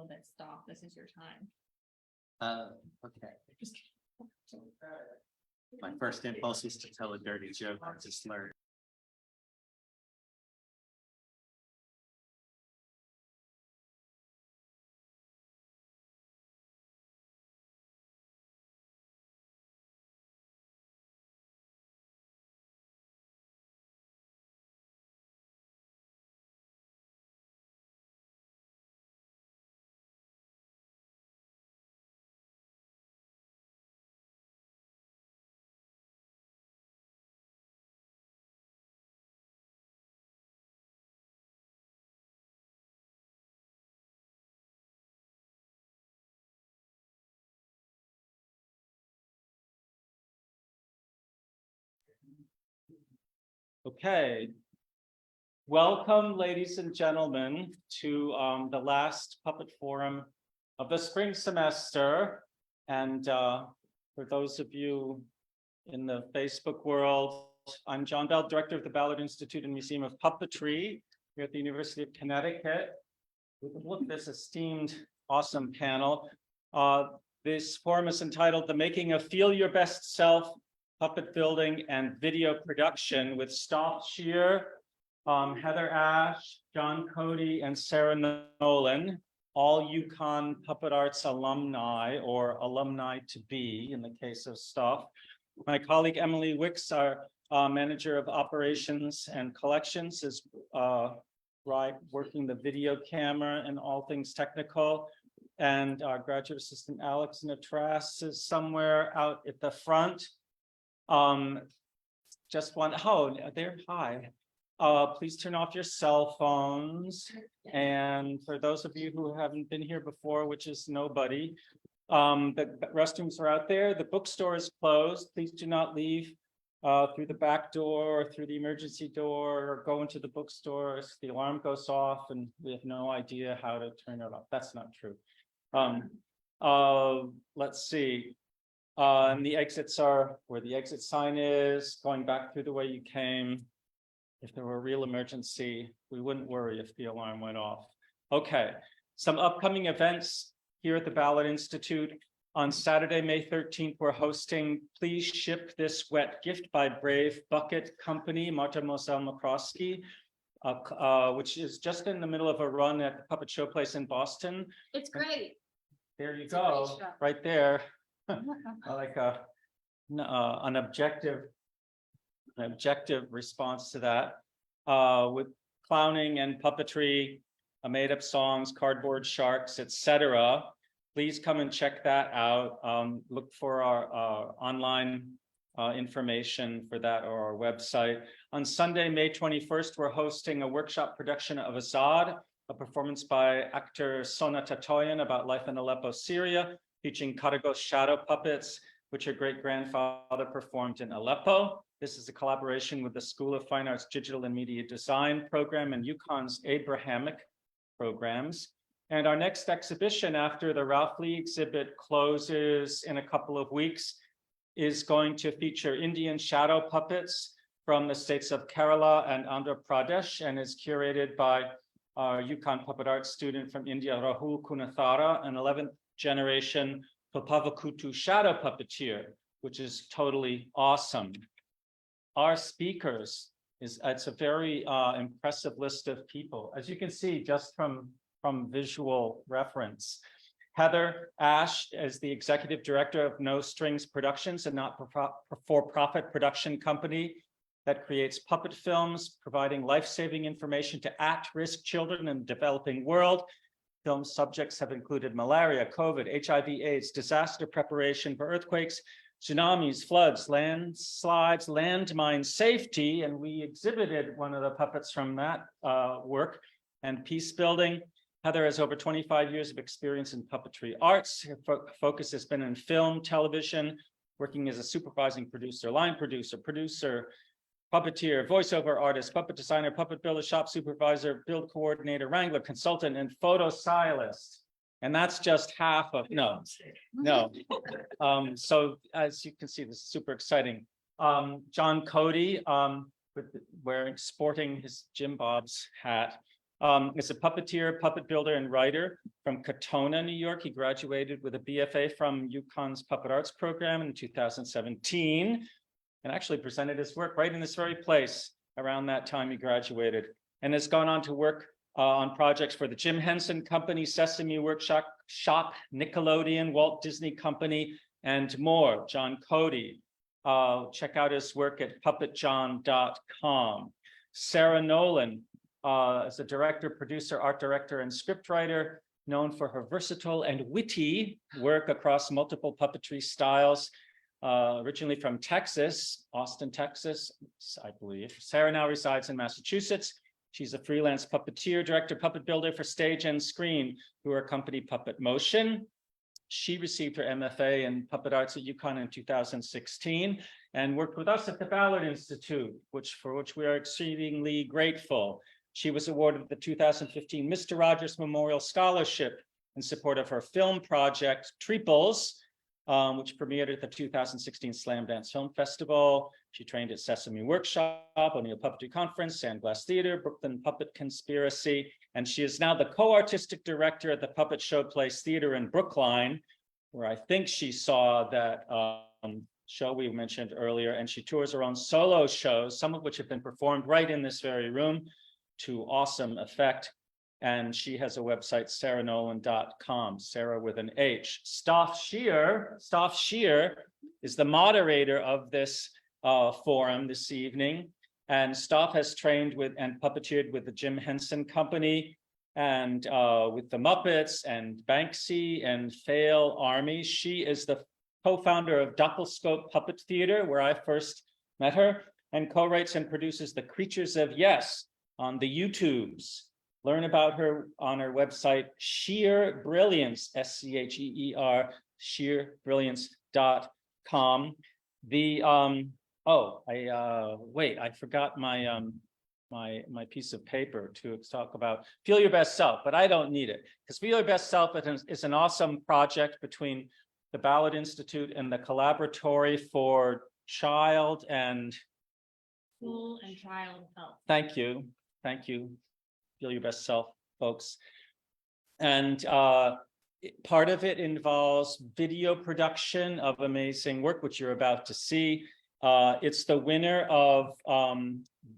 little bit. Stop. This is your time. Okay. My first impulse is to tell a dirty joke. I just learned. Okay. Welcome, ladies and gentlemen, to the last puppet forum of the spring semester. And for those of you in the Facebook world, I'm John Bell, Director of the Ballard Institute and Museum of Puppetry here at the University of Connecticut. Look at this esteemed, awesome panel. This forum is entitled The Making of Feel Your Best Self, Puppet Building and Video Production with Stoff Shear, Heather Ash, John Cody, and Sarah Nolan, all UConn Puppet Arts alumni or alumni to be in the case of Stoff. My colleague Emily Wicks, our manager of operations and collections, is working the video camera and all things technical. And our graduate assistant Alex Natras is somewhere out at the front. Just one, oh, there, hi. Please turn off your cell phones. And for those of you who haven't been here before, which is nobody, the restrooms are out there. The bookstore is closed. Please do not leave through the back door or through the emergency door or go into the bookstore. The alarm goes off and we have no idea how to turn it off. That's not true. Let's see. And the exits are where the exit sign is, going back through the way you came. If there were a real emergency, we wouldn't worry if the alarm went off. Okay, some upcoming events here at the Ballard Institute. On Saturday, May 13th, we're hosting Please Ship This Wet Gift by Brave Bucket Company, Marta Moselle Makrosky, which is just in the middle of a run at the Puppet Show Place in Boston. It's great. There you go, right there. Like an objective response to that, with clowning and puppetry, made-up songs, cardboard sharks, etc. Please come and check that out. Look for our online information for that or our website. On Sunday, May 21st, we're hosting a workshop production of Azad, a performance by actor Sona Tatoyan about life in Aleppo, Syria, featuring Karagos shadow puppets, which her great-grandfather performed in Aleppo. This is a collaboration with the School of Fine Arts Digital and Media Design program and UConn's Abrahamic programs. And our next exhibition after the Ralph Lee exhibit closes in a couple of weeks is going to feature Indian shadow puppets from the states of Kerala and Andhra Pradesh and is curated by our UConn Puppet Arts student from India, Rahul Kunathara, an 11th generation Papavakutu shadow puppeteer, which is totally awesome. Our speakers, it's a very impressive list of people. As you can see, just from visual reference. Heather Ash is the executive director of No Strings Productions, a not-for-profit production company that creates puppet films, providing life-saving information to at-risk children in the developing world. Film subjects have included malaria, COVID, HIV/AIDS, disaster preparation for earthquakes, tsunamis, floods, landslides, landmine safety, and we exhibited one of the puppets from that work, and peace building. Heather has over 25 years of experience in puppetry arts. Her focus has been in film, television, working as a supervising producer, line producer, puppeteer, voiceover artist, puppet designer, puppet builder, shop supervisor, build coordinator, wrangler, consultant, and photo stylist. And that's just half of, no. So as you can see, this is super exciting. John Cody, sporting his Jim Bob's hat, is a puppeteer, puppet builder, and writer from Katona, New York. He graduated with a BFA from UConn's Puppet Arts program in 2017, and actually presented his work right in this very place around that time he graduated, and has gone on to work on projects for the Jim Henson Company, Sesame Workshop, Nickelodeon, Walt Disney Company, and more. John Cody. Check out his work at puppetjohn.com. Sarah Nolan is a director, producer, art director, and scriptwriter, known for her versatile and witty work across multiple puppetry styles. Originally from Texas, Austin, Texas, I believe. Sarah now resides in Massachusetts. She's a freelance puppeteer, director, puppet builder for stage and screen through her company Puppet Motion. She received her MFA in Puppet Arts at UConn in 2016 and worked with us at the Ballard Institute, for which we are exceedingly grateful. She was awarded the 2015 Mr. Rogers Memorial Scholarship in support of her film project, Treeples, which premiered at the 2016 Slam Dance Film Festival. She trained at Sesame Workshop, O'Neill Puppetry Conference, Sandglass Theater, Brooklyn Puppet Conspiracy, and she is now the co-artistic director at the Puppet Showplace Theater in Brookline, where I think she saw that show we mentioned earlier, and she tours her own solo shows, some of which have been performed right in this very room to awesome effect. And she has a website, sarahnolan.com, Sarah with an H. Staff Shear is the moderator of this forum this evening. And Staff has trained with and puppeteered with the Jim Henson Company and with the Muppets and Banksy and Fail Army. She is the co-founder of Doppelscope Puppet Theater, where I first met her, and co-writes and produces The Creatures of Yes on the YouTubes. Learn about her on her website, Sheer Brilliance, SCHEER, sheerbrilliance.com. I forgot my my piece of paper to talk about Feel Your Best Self, but I don't need it, because Feel Your Best Self is an awesome project between the Ballard Institute and the Collaboratory for Child and School and child health. Thank you. Feel Your Best Self, folks. And part of it involves video production of amazing work, which you're about to see. It's the winner of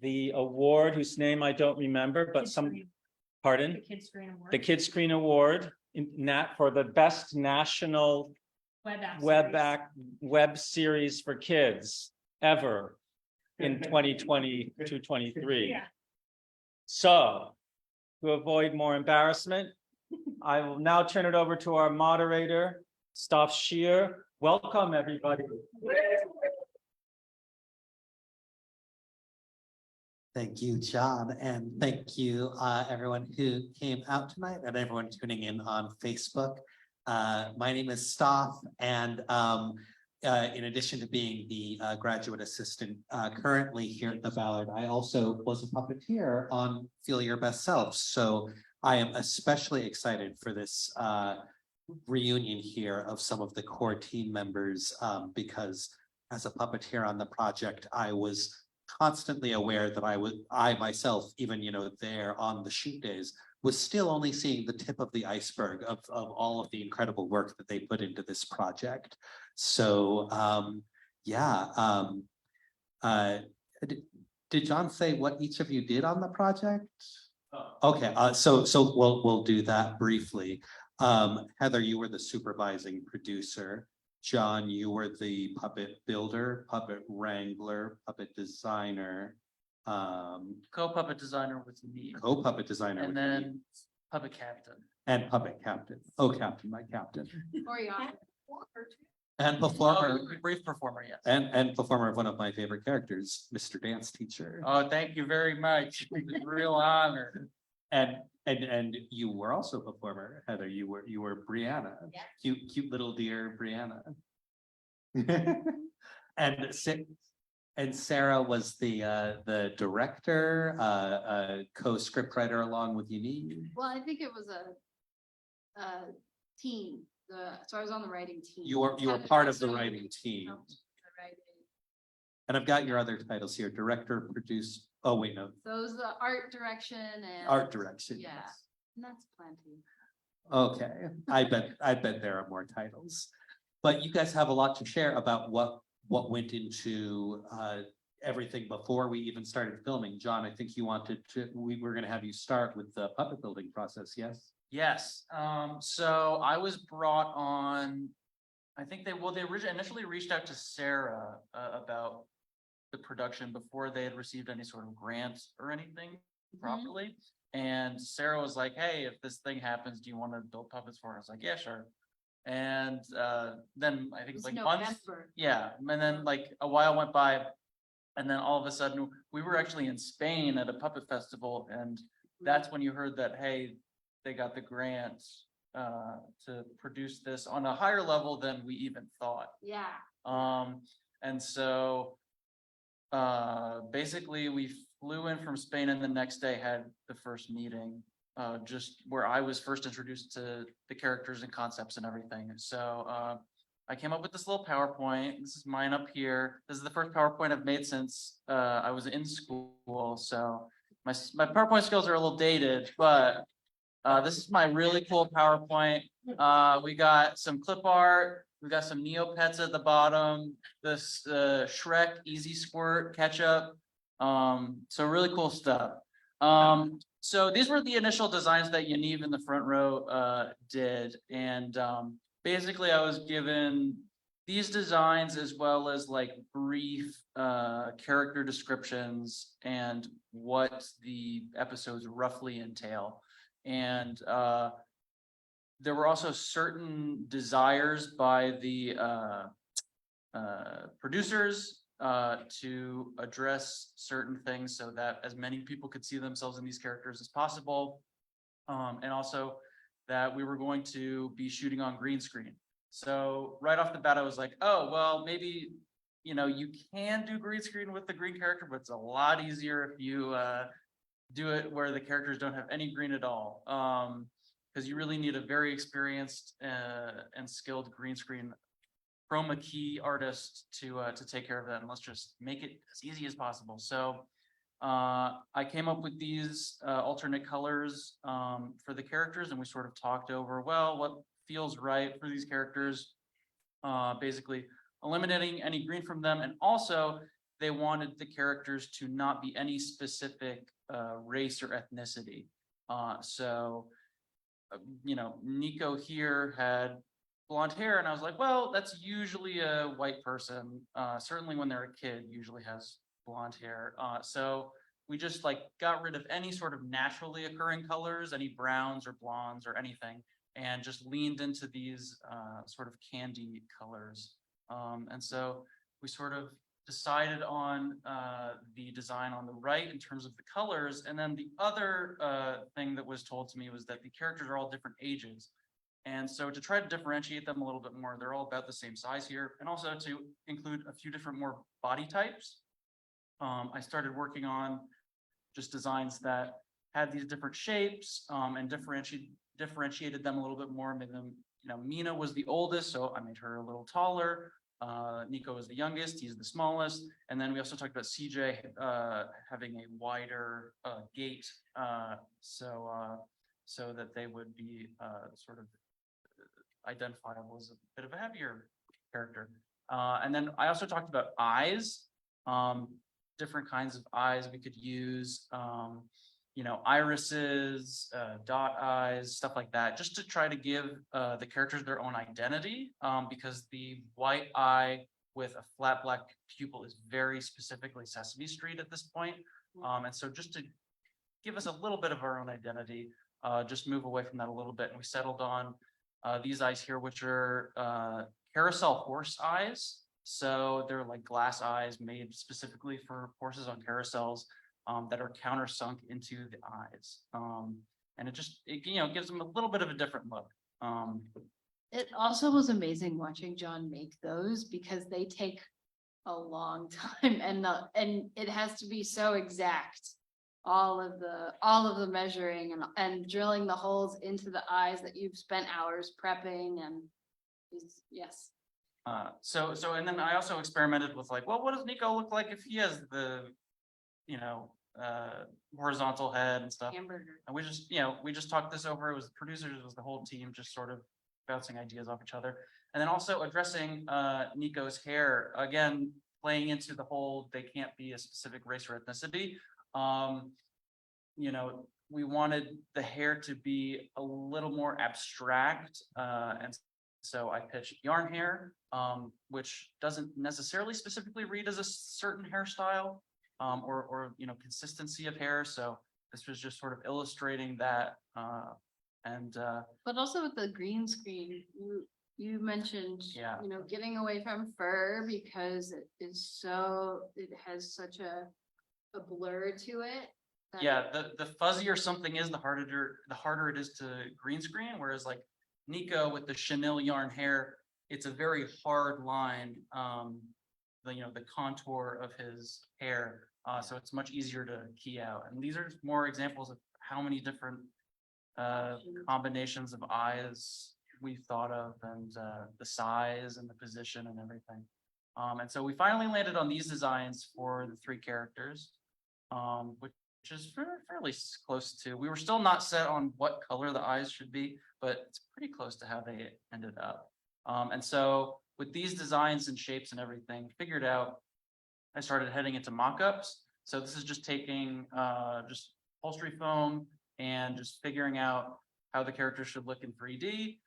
the award, whose name I don't remember, but pardon? The Kids Screen Award. The Kids Screen Award for the best national web series for kids ever in 2020-23. Yeah. So, to avoid more embarrassment, I will now turn it over to our moderator, Staff Shear. Welcome, everybody. Thank you, John, and thank you, everyone who came out tonight and everyone tuning in on Facebook. My name is Staff, and in addition to being the graduate assistant currently here at the Ballard, I also was a puppeteer on Feel Your Best Self. So I am especially excited for this reunion here of some of the core team members because as a puppeteer on the project, I was constantly aware that I myself, even, there on the shoot days, was still only seeing the tip of the iceberg of all of the incredible work that they put into this project. So, did John say what each of you did on the project? Okay, so we'll do that briefly. Heather, you were the supervising producer. John, you were the puppet builder, puppet wrangler, puppet designer. Co-puppet designer with me. Co-puppet designer. And then puppet captain. And puppet captain. Oh, captain, my captain. Choreographer. And performer. Brief performer, yes. And performer of one of my favorite characters, Mr. Dance Teacher. Oh, thank you very much. It's a real honor. And you were also a performer, Heather. You were Brianna. Yeah. Cute little dear Brianna. And Sarah was the director, co-scriptwriter along with Unique. Well, I think it was a team. So I was on the writing team. You were part of the writing team. And I've got your other titles here: director, Oh, wait, no, Those, the art direction and. art direction. Yeah. yes. And that's plenty. Okay, I bet there are more titles. But you guys have a lot to share about what went into everything before we even started filming. John, I think you wanted to, we were gonna have you start with the puppet building process, yes? Yes, so I was brought on, I think they initially reached out to Sarah about the production before they had received any sort of grant or anything properly. And Sarah was like, hey, if this thing happens, do you want to build puppets for us? I was like, yeah, sure. And then I It think was like months, November. yeah, and then like a while went by. And then all of a sudden, we were actually in Spain at a puppet festival, and that's when you heard that, hey, they got the grant to produce this on a higher level than we even thought. Yeah. And so basically we flew in from Spain and the next day had the first meeting, just where I was first introduced to the characters and concepts and everything. So I came up with this little PowerPoint. This is mine up here. This is the first PowerPoint I've made since I was in school. So my PowerPoint skills are a little dated, but this is my really cool PowerPoint. We got some clip art. We got some Neopets at the bottom. This Shrek Easy Squirt ketchup. So really cool stuff. So these were the initial designs that Yaniv in the front row did, and basically I was given these designs as well as like brief character descriptions and what the episodes roughly entail. And there were also certain desires by the producers to address certain things so that as many people could see themselves in these characters as possible. And also that we were going to be shooting on green screen. So right off the bat, I was like, oh, well, maybe, you know, you can do green screen with the green character, but it's a lot easier if you do it where the characters don't have any green at all. Because you really need a very experienced and skilled green screen chroma key artist to take care of that. And let's just make it as easy as possible. So I came up with these alternate colors for the characters, and we sort of talked over, well, what feels right for these characters, basically eliminating any green from them. And also they wanted the characters to not be any specific race or ethnicity. So, you know, Nico here had blonde hair, and I was like, well, that's usually a white person. Certainly when they're a kid, usually has blonde hair. So we just like got rid of any sort of naturally occurring colors, any browns or blondes or anything, and just leaned into these sort of candy colors. And so we sort of decided on the design on the right in terms of the colors. And then the other thing that was told to me was that the characters are all different ages. And so to try to differentiate them a little bit more, they're all about the same size here. And also to include a few different more body types. I started working on just designs that had these different shapes and differentiated them a little bit more, made them, you know, Mina was the oldest, so I made her a little taller. Nico is the youngest, he's the smallest. And then we also talked about CJ having a wider gait, so that they would be sort of identifiable as a bit of a heavier character. And then I also talked about eyes, different kinds of eyes we could use, you know, irises, dot eyes, stuff like that, just to try to give the characters their own identity, because the white eye with a flat black pupil is very specifically Sesame Street at this point. And so just to give us a little bit of our own identity, just move away from that a little bit. And we settled on these eyes here, which are carousel horse eyes. So they're like glass eyes made specifically for horses on carousels that are countersunk into the eyes. And it you know, gives them a little bit of a different look. It also was amazing watching John make those because they take a long time and it has to be so exact. All of the measuring and drilling the holes into the eyes that you've spent hours prepping and yes. So and then I also experimented with like, well, what does Nico look like if he has the, you know, horizontal head and stuff. Hamburger. And we just talked this over. It was the producers, it was the whole team, just sort of bouncing ideas off each other. And then also addressing Nico's hair, again, playing into the whole, they can't be a specific race or ethnicity. We wanted the hair to be a little more abstract, and so I pitched yarn hair, which doesn't necessarily specifically read as a certain hairstyle, or consistency of hair. So this was just sort of illustrating that, But also with the green screen, you mentioned, Yeah. getting away from fur because it has such a blur to it. that- yeah, the fuzzier something is, the harder it is to green screen, whereas like Nico with the chenille yarn hair, it's a very hard line, the contour of his hair, so it's much easier to key out. And these are just more examples of how many different combinations of eyes we've thought of, and the size and the position and everything. And so we finally landed on these designs for the 3 characters, which is fairly close to, we were still not set on what color the eyes should be, but it's pretty close to how they ended up. And so with these designs and shapes and everything figured out, I started heading into mock-ups. So this is just taking just upholstery foam and just figuring out how the character should look in 3D,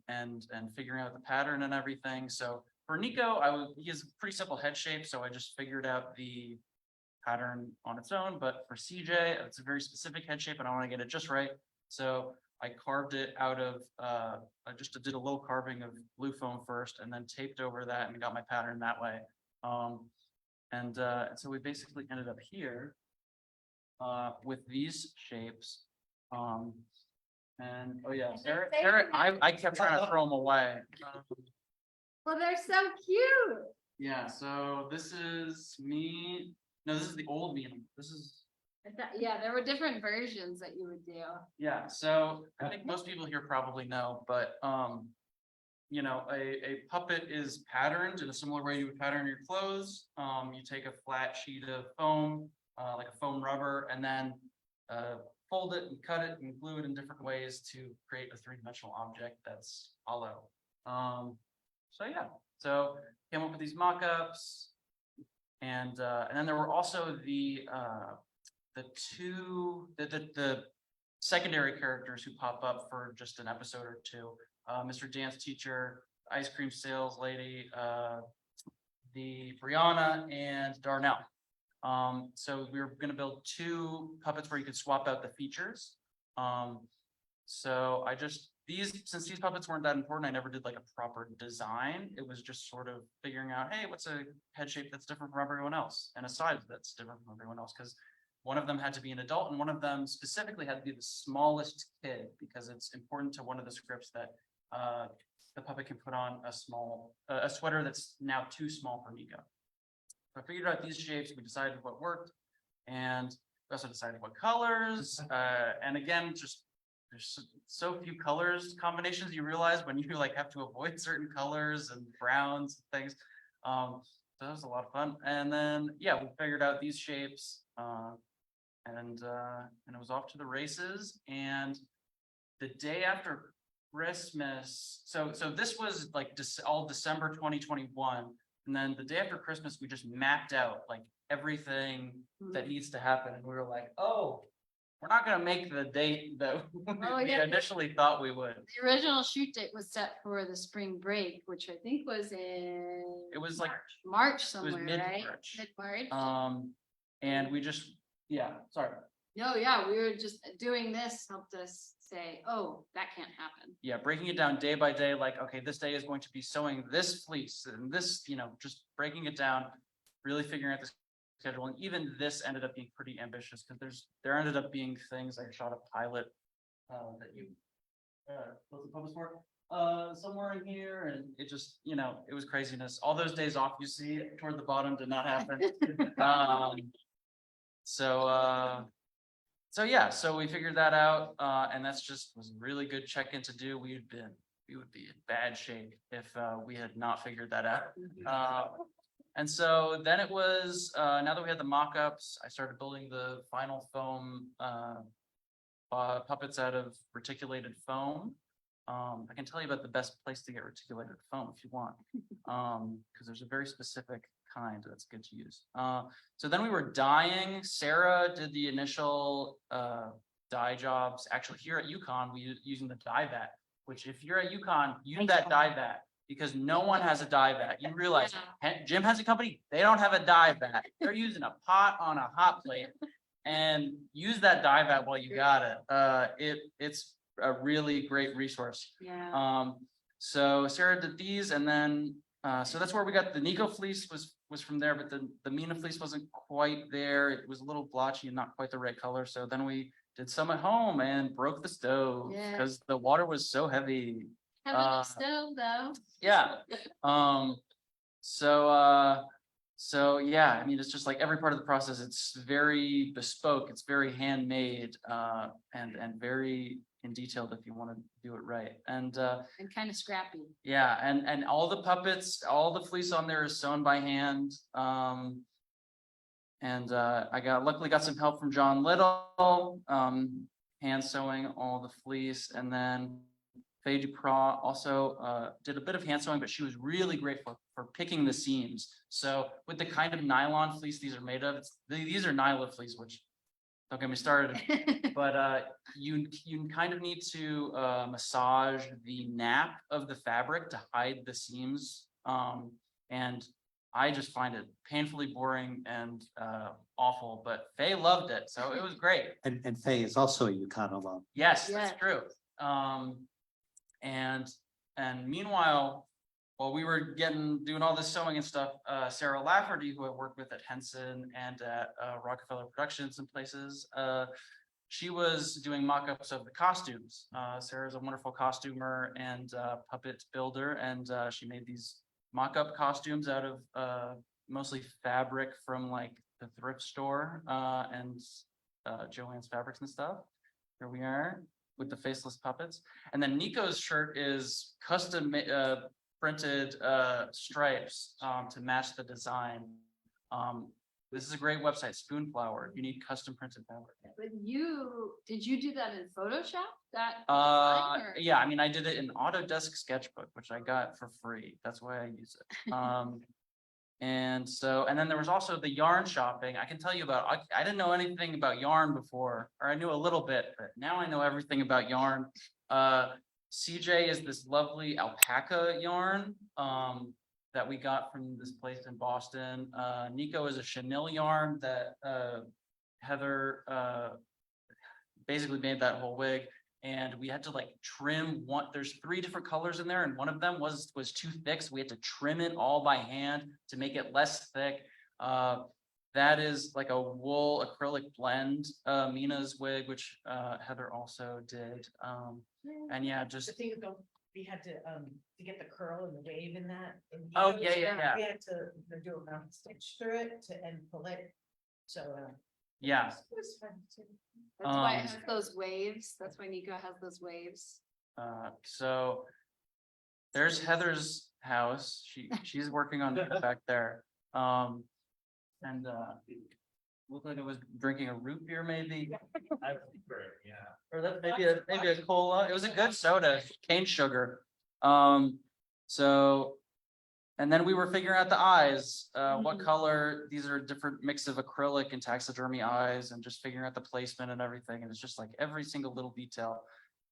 and figuring out the pattern and everything. So for Nico, he has a pretty simple head shape, so I just figured out the pattern on its own. But for CJ, it's a very specific head shape and I want to get it just right. So I carved it out of, I just did a little carving of blue foam first and then taped over that and got my pattern that way. And so we basically ended up here with these shapes. And oh yeah, Eric, I kept trying to throw them away. Well, they're so cute. Yeah, so this is me. No, this is the old me. This is, Yeah, there were different versions that you would do. yeah, so I think most people here probably know, but a puppet is patterned in a similar way you would pattern your clothes. You take a flat sheet of foam, like a foam rubber, and then fold it and cut it and glue it in different ways to create a 3-dimensional object that's hollow. So yeah, so came up with these mock-ups, and then there were also the secondary characters who pop up for just an episode or 2. Mr. Dance Teacher, Ice Cream Sales Lady, the Brianna, and Darnell. So we were gonna build 2 puppets where you could swap out the features. So since these puppets weren't that important, I never did like a proper design. It was just sort of figuring out, hey, what's a head shape that's different from everyone else, and a size that's different from everyone else, because one of them had to be an adult and one of them specifically had to be the smallest kid, because it's important to one of the scripts that the puppet can put on a sweater that's now too small for Nico. So I figured out these shapes, we decided what worked, and we also decided what colors, and again, just there's so few colors combinations you realize when you like have to avoid certain colors and browns and things. So that was a lot of fun. And then yeah, we figured out these shapes, and it was off to the races. And the day after Christmas, so this was like all December 2021. And then the day after Christmas, we just mapped out like everything that needs to happen. And we were like, oh, we're not gonna make the date that we yeah. initially thought we would. The original shoot date was set for the spring break, which I think was in. It was like, March somewhere, right? mid-March. Mid-March. And we just, yeah, sorry. No, yeah, we were just doing this helped us say, oh, that can't happen. Yeah, breaking it down day by day, like, okay, this day is going to be sewing this fleece and this, just breaking it down, really figuring out the schedule. And even this ended up being pretty ambitious because there ended up being things. I shot a pilot that you built the published for somewhere in here, and it just, it was craziness. All those days off you see toward the bottom did not happen. So yeah, so we figured that out, and was a really good check-in to do. We would be in bad shape if we had not figured that out. And so then it was, now that we had the mock-ups, I started building the final foam, puppets out of reticulated foam. I can tell you about the best place to get reticulated foam if you want. Because there's a very specific kind that's good to use. So then we were dyeing. Sarah did the initial dye jobs. Actually, here at UConn, we using the dye vat, which if you're at UConn, use that dye vat because no one has a dye vat. You realize Jim has a company, they don't have a dye vat. They're using a pot on a hot plate. And use that dye vat while you got it. It's a really great resource. Yeah. So Sarah did these and then, so that's where we got the Nico fleece was from there, but the Mina fleece wasn't quite there. It was a little blotchy and not quite the right color. So then we did some at home and broke the stove Yeah. because the water was so heavy. Have a stove though. Yeah. So yeah, I mean, it's just like every part of the process, it's very bespoke, it's very handmade, and very in detailed if you want to do it right. And And kind of scrappy. yeah, and all the puppets, all the fleece on there is sewn by hand. And I luckily got some help from John Little, hand sewing all the fleece, and then Faye Duprat also did a bit of hand sewing, but she was really great for picking the seams. So with the kind of nylon fleece these are made of, these are Nyla fleece, which don't get me started. But you kind of need to massage the nap of the fabric to hide the seams. And I just find it painfully boring and awful, but Faye loved it, so it was great. And Faye is also a UConn alum. Yes, Yeah. that's true. And meanwhile, while we were doing all this sewing and stuff, Sarah Lafferty, who I worked with at Henson and at Rockefeller Productions and places, she was doing mock-ups of the costumes. Sarah's a wonderful costumer and puppet builder, and she made these mock-up costumes out of mostly fabric from like the thrift store and Joann's Fabrics and stuff. Here we are with the faceless puppets. And then Nico's shirt is custom printed stripes to match the design. This is a great website, Spoonflower. You need custom printed fabric. But did you do that in Photoshop? That design, or- Yeah, I mean, I did it in Autodesk Sketchbook, which I got for free. That's why I use it. And then there was also the yarn shopping. I can tell you about, I didn't know anything about yarn before, or I knew a little bit, but now I know everything about yarn. CJ is this lovely alpaca yarn that we got from this place in Boston. Nico is a chenille yarn that Heather basically made that whole wig. And we had to like trim there's 3 different colors in there, and one of them was too thick, so we had to trim it all by hand to make it less thick. That is like a wool acrylic blend, Mina's wig, which Heather also did. And yeah, just The thing about, we had to get the curl and the wave in that. and Oh, Nico's, yeah. We had to do a round stitch through it and pull it, so. yeah. It was fun too. That's why it Um, has those waves. That's why Nico has those waves. So there's Heather's house. She's working on it back there. And looked like it was drinking a root beer, maybe. Or that maybe a cola. It was a good soda, cane sugar. So, and then we were figuring out the eyes, what color. These are a different mix of acrylic and taxidermy eyes, and just figuring out the placement and everything. And it's just like every single little detail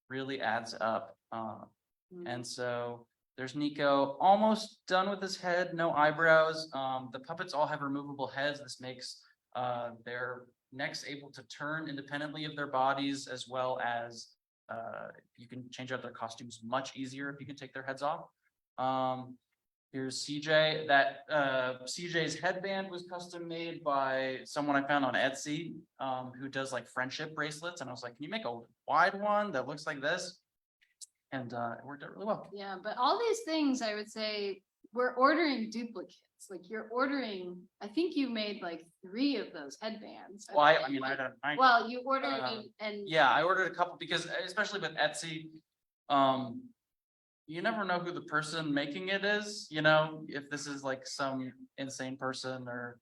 really adds up. And so there's Nico, almost done with his head, no eyebrows. The puppets all have removable heads. This makes their necks able to turn independently of their bodies, as well as you can change out their costumes much easier if you can take their heads off. Here's CJ. That CJ's headband was custom made by someone I found on Etsy, who does like friendship bracelets. And I was like, can you make a wide one that looks like this? And it worked out really well. Yeah, but all these things, I would say, we're ordering duplicates. Like you're ordering, I think you made like 3 of those headbands. Well, I mean, I don't. Well, you ordered and Yeah, I ordered a couple because especially with Etsy, you never know who the person making it is, you know, if this is like some insane person or,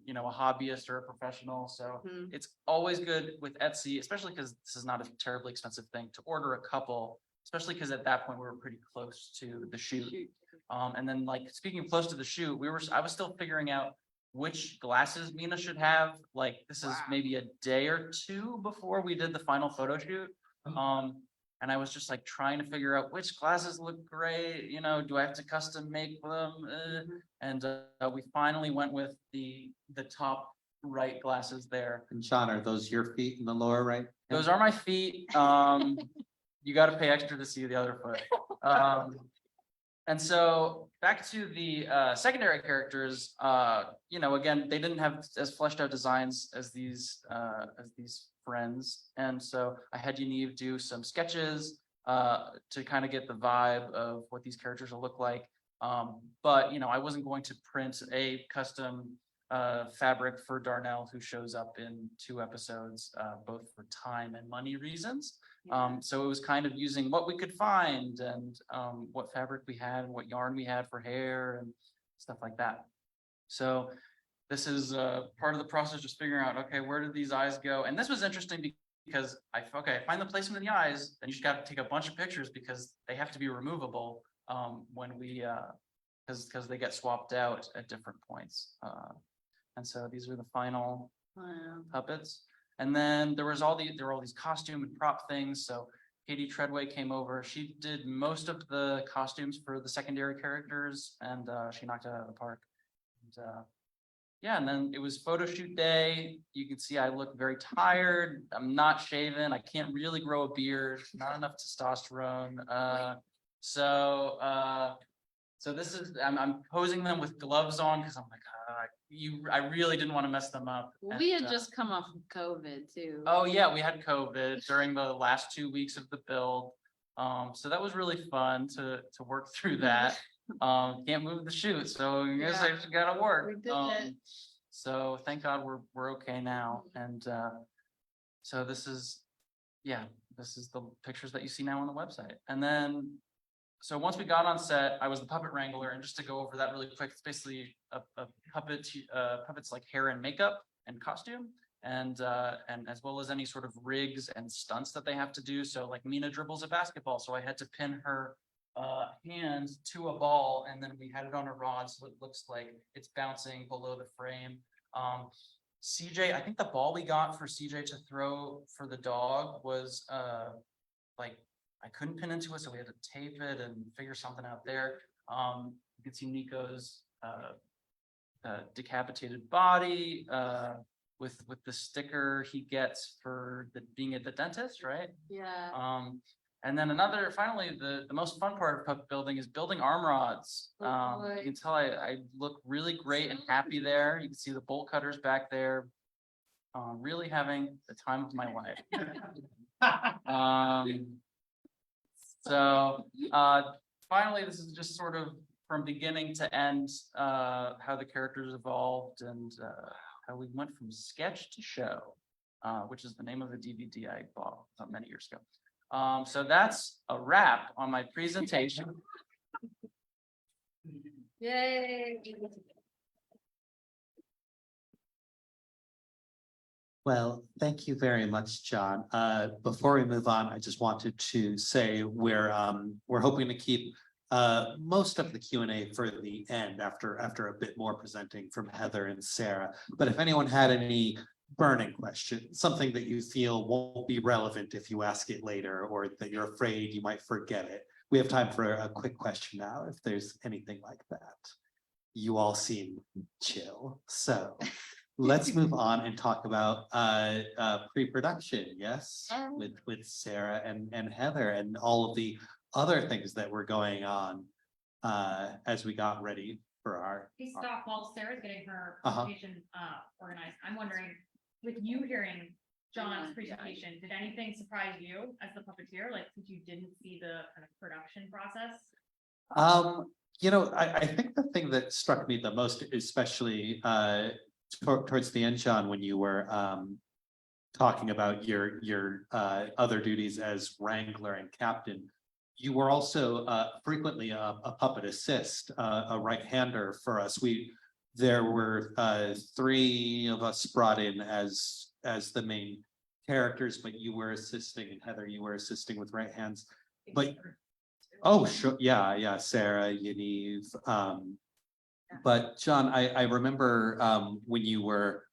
you know, a hobbyist or a professional, so. Mhm. It's always good with Etsy, especially because this is not a terribly expensive thing to order a couple, especially because at that point we were pretty close to the shoot. Shoot. And then like speaking of close to the shoot, I was still figuring out which glasses Mina should have. Like this is Wow. maybe a day or two before we did the final photo shoot. And I was just like trying to figure out which glasses look great, you know, do I have to custom make them? And we finally went with the top right glasses there. And Sean, are those your feet in the lower right? Those are my feet. You gotta pay extra to see the other foot. And so back to the secondary characters, you know, again, they didn't have as fleshed out designs as these friends. And so I had Yaniv do some sketches to kind of get the vibe of what these characters will look like. But you know, I wasn't going to print a custom fabric for Darnell, who shows up in 2 episodes, both for time and money reasons. So it was kind of using what we could find and what fabric we had and what yarn we had for hair and stuff like that. So this is part of the process, just figuring out, okay, where did these eyes go? And this was interesting because I find the placement of the eyes, then you just got to take a bunch of pictures because they have to be removable when we because they get swapped out at different points. And so these are the final Wow. puppets. And then there were all these costume and prop things. So Katie Treadway came over. She did most of the costumes for the secondary characters, and she knocked it out of the park. And, yeah, and then it was photo shoot day. You can see I look very tired. I'm not shaven. I can't really grow a beard. Not enough testosterone. So this is I'm posing them with gloves on because I'm like, I really didn't want to mess them up. We And, had just come off of COVID too. oh yeah, we had COVID during the last 2 weeks of the build. So that was really fun to work through that. Can't move the shoot, so you guys Yeah. just gotta work. We did it. So thank God we're okay now. And so this is the pictures that you see now on the website. And then so once we got on set, I was the puppet wrangler, and just to go over that really quick, it's basically a puppet's like hair and makeup and costume, and as well as any sort of rigs and stunts that they have to do. So like Mina dribbles a basketball, so I had to pin her hand to a ball, and then we had it on a rod, so it looks like it's bouncing below the frame. CJ, I think the ball we got for CJ to throw for the dog was like I couldn't pin into it, so we had to tape it and figure something out there. You can see Nico's decapitated body with the sticker he gets for being at the dentist, right? Yeah. And then finally, the most fun part of puppet building is building arm rods. Oh, boy. You can tell I look really great and happy there. You can see the bolt cutters back there. Really having the time of my life. So finally, this is just sort of from beginning to end, how the characters evolved and how we went from sketch to show, which is the name of the DVD I bought many years ago. So that's a wrap on my presentation. Yay. Well, thank you very much, John. Before we move on, I just wanted to say we're hoping to keep most of the Q&A for the end after a bit more presenting from Heather and Sarah. But if anyone had any burning question, something that you feel won't be relevant if you ask it later, or that you're afraid you might forget it, we have time for a quick question now, if there's anything like that. You all seem chill, so let's move on and talk about pre-production, yes, with Sarah and Heather and all of the other things that were going on as we got ready for our. Hey, stop, while Sarah's getting her Uh-huh. presentation organized, I'm wondering, with you hearing John's presentation, did anything surprise you as the puppeteer, like, since you didn't see the kind of production process? You know, I think the thing that struck me the most, especially towards the end, John, when you were talking about your other duties as wrangler and captain, you were also frequently a puppet assist, a right-hander for us. There were three of us brought in as the main characters, but you were assisting, and Heather, you were assisting with right hands. But oh, sure, yeah, Sarah, Yaniv. But John, I remember when you were,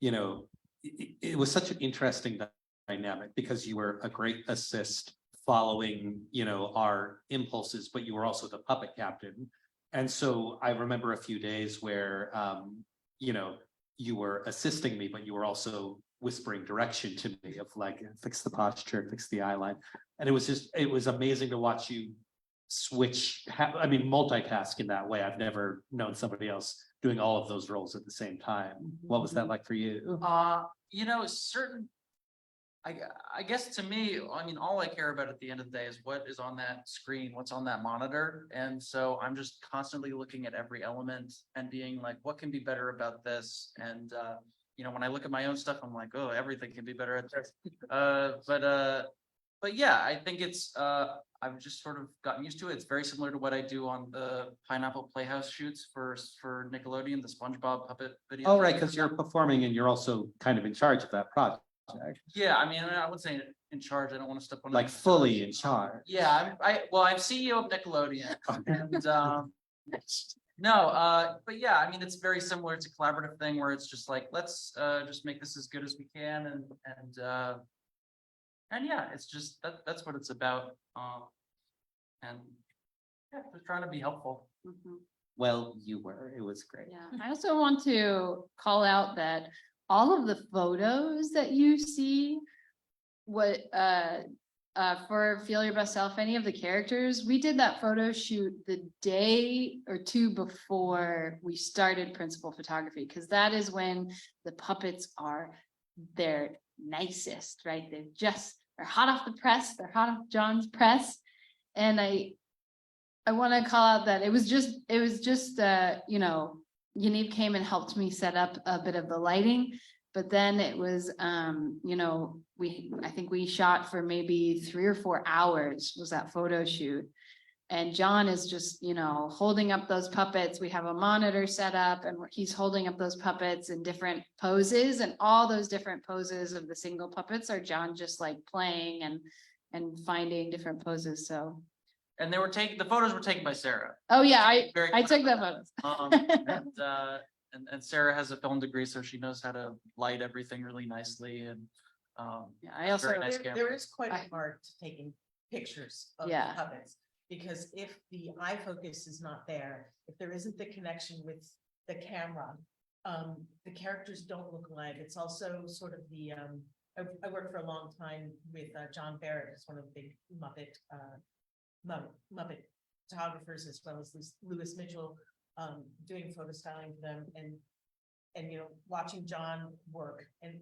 it was such an interesting dynamic because you were a great assist following, our impulses, but you were also the puppet captain. And so I remember a few days where, you were assisting me, but you were also whispering direction to me of like, fix the posture, fix the eye line. And it was amazing to watch you switch, multitask in that way. I've never known somebody else doing all of those roles at the same time. What was that like for you? I guess to me, all I care about at the end of the day is what is on that screen, what's on that monitor. And so I'm just constantly looking at every element and being like, what can be better about this? And, when I look at my own stuff, I'm like, oh, everything can be better at this. But yeah, I think I've just sort of gotten used to it. It's very similar to what I do on the Pineapple Playhouse shoots for Nickelodeon, the SpongeBob puppet video. Oh, right, because you're performing and you're also kind of in charge of that project. Yeah, I would say in charge. I don't want to step on. Like fully in charge. Yeah, I'm CEO of Nickelodeon. And but yeah, it's very similar. It's a collaborative thing where it's just like, let's just make this as good as we can, and yeah, it's just that's what it's about. And yeah, just trying to be helpful. Mhm. Well, it was great. Yeah, I also want to call out that all of the photos that you see, for Feel Your Best Self, any of the characters, we did that photo shoot the day or two before we started principal photography, because that is when the puppets are their nicest, right? They're hot off the press, they're hot off John's press. And I want to call out that it was just, Yaniv came and helped me set up a bit of the lighting, but then it was, I think we shot for maybe 3 or 4 hours was that photo shoot. And John is just, holding up those puppets. We have a monitor set up and he's holding up those puppets in different poses, and all those different poses of the single puppets are John just like playing and finding different poses. So. And the photos were taken by Sarah. Oh yeah, Very I took clever. that photos. And Sarah has a film degree, so she knows how to light everything really nicely. And Yeah, I also, Very nice camera. There is quite an art to taking pictures of the Yeah. puppets. Because if the eye focus is not there, if there isn't the connection with the camera, the characters don't look alive. It's also sort of I worked for a long time with John Barrett, who's one of the big Muppet photographers, as well as Louis Mitchell, doing photo styling for them, and watching John work. And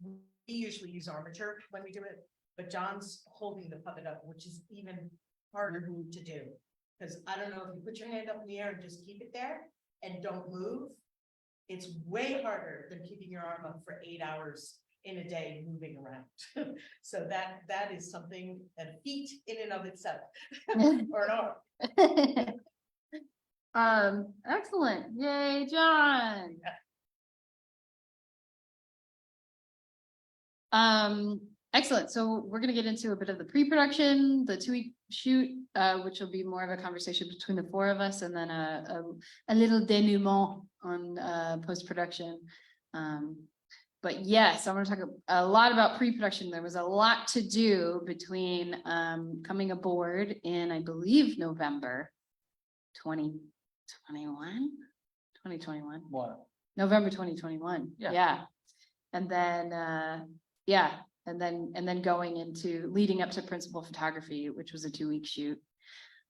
we usually use armature when we do it, but John's holding the puppet up, which is even harder to do. Because I don't know, if you put your hand up in the air and just keep it there and don't move, it's way harder than keeping your arm up for 8 hours in a day moving around. So that is something, a feat in and of itself, or an art. excellent. Yay, John. Excellent. So we're gonna get into a bit of the pre-production, the 2-week shoot, which will be more of a conversation between the 4 of us, and then a little denouement on post-production. But yes, I want to talk a lot about pre-production. There was a lot to do between coming aboard in, I believe, November 2021. what? November 2021. Yeah. Yeah. And then and then going into leading up to principal photography, which was a 2-week shoot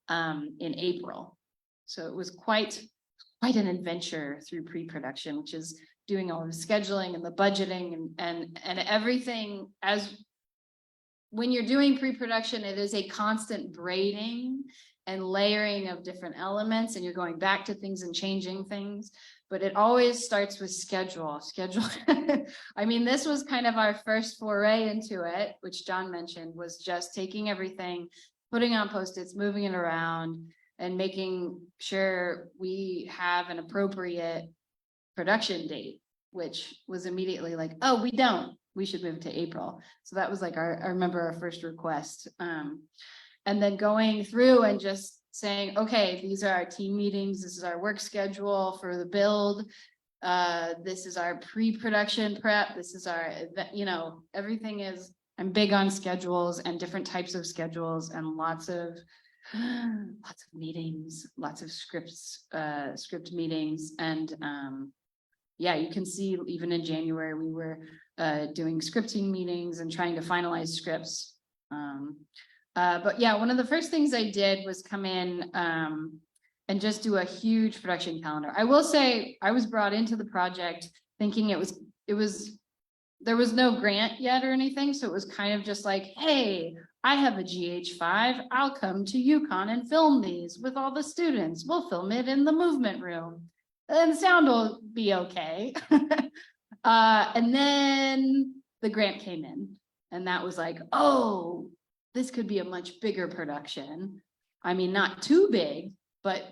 in April. So it was quite an adventure through pre-production, which is doing all the scheduling and the budgeting and everything. As when you're doing pre-production, it is a constant braiding and layering of different elements, and you're going back to things and changing things. But it always starts with schedule. I mean, this was kind of our first foray into it, which John mentioned, was just taking everything putting on Post-its, moving it around and making sure we have an appropriate production date, which was immediately like, oh, we don't, we should move to April. So that was like I remember our first request. And then going through and just saying, okay, these are our team meetings, this is our work schedule for the build. This is our pre-production prep, this is our, everything is, I'm big on schedules and different types of schedules and lots of meetings, lots of script meetings. And yeah, you can see even in January, we were doing scripting meetings and trying to finalize scripts. But yeah, one of the first things I did was come in and just do a huge production calendar. I will say I was brought into the project thinking there was no grant yet or anything. So it was kind of just like, hey, I have a GH5. I'll come to UConn and film these with all the students. We'll film it in the movement room and sound will be okay. And then the grant came in and that was like, oh, this could be a much bigger production. I mean, not too big, but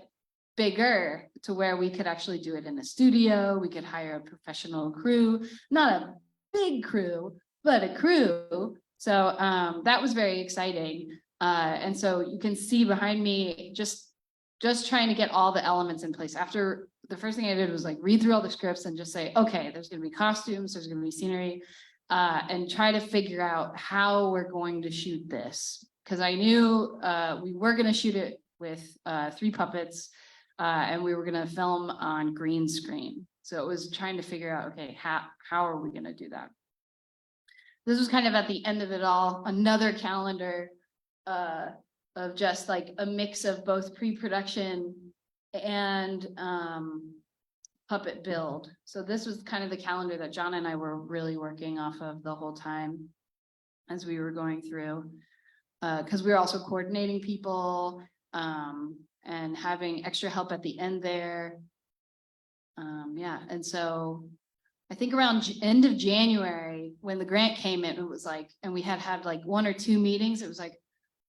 bigger to where we could actually do it in a studio. We could hire a professional crew, not a big crew, but a crew. So that was very exciting. And so you can see behind me, just trying to get all the elements in place. After the first thing I did was like read through all the scripts and just say, okay, there's going to be costumes, there's going to be scenery, and try to figure out how we're going to shoot this. Because I knew we were going to shoot it with 3 puppets and we were going to film on green screen. So it was trying to figure out, okay, how are we going to do that? This was kind of at the end of it all, another calendar of just like a mix of both pre-production and puppet build. So this was kind of the calendar that John and I were really working off of the whole time as we were going through. Because we were also coordinating people and having extra help at the end there. Yeah, and so I think around end of January, when the grant came in, it was like, and we had like 1 or 2 meetings, it was like,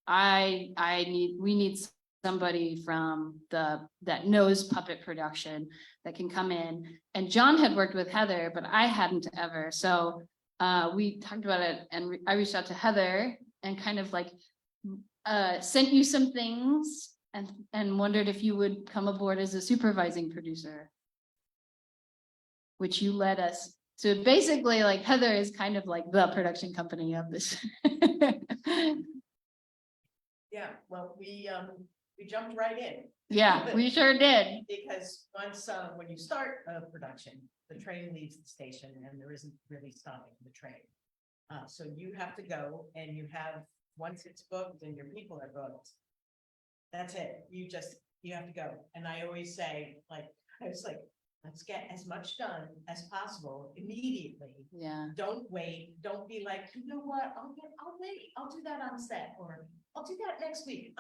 we need somebody from that knows puppet production that can come in. And John had worked with Heather, but I hadn't ever. So we talked about it and I reached out to Heather and kind of like sent you some things and wondered if you would come aboard as a supervising producer, which you led us to. Basically, like Heather is kind of like the production company of this. Yeah, well, we jumped right in. Yeah, we sure did. Because once, when you start a production, the train leaves the station and there isn't really stopping the train. So you have to go and once it's booked and your people are booked, that's it. You have to go. And I always say, let's get as much done as possible immediately. Yeah. Don't wait. Don't be like, you know what? I'll wait. I'll do that on set or I'll do that next week.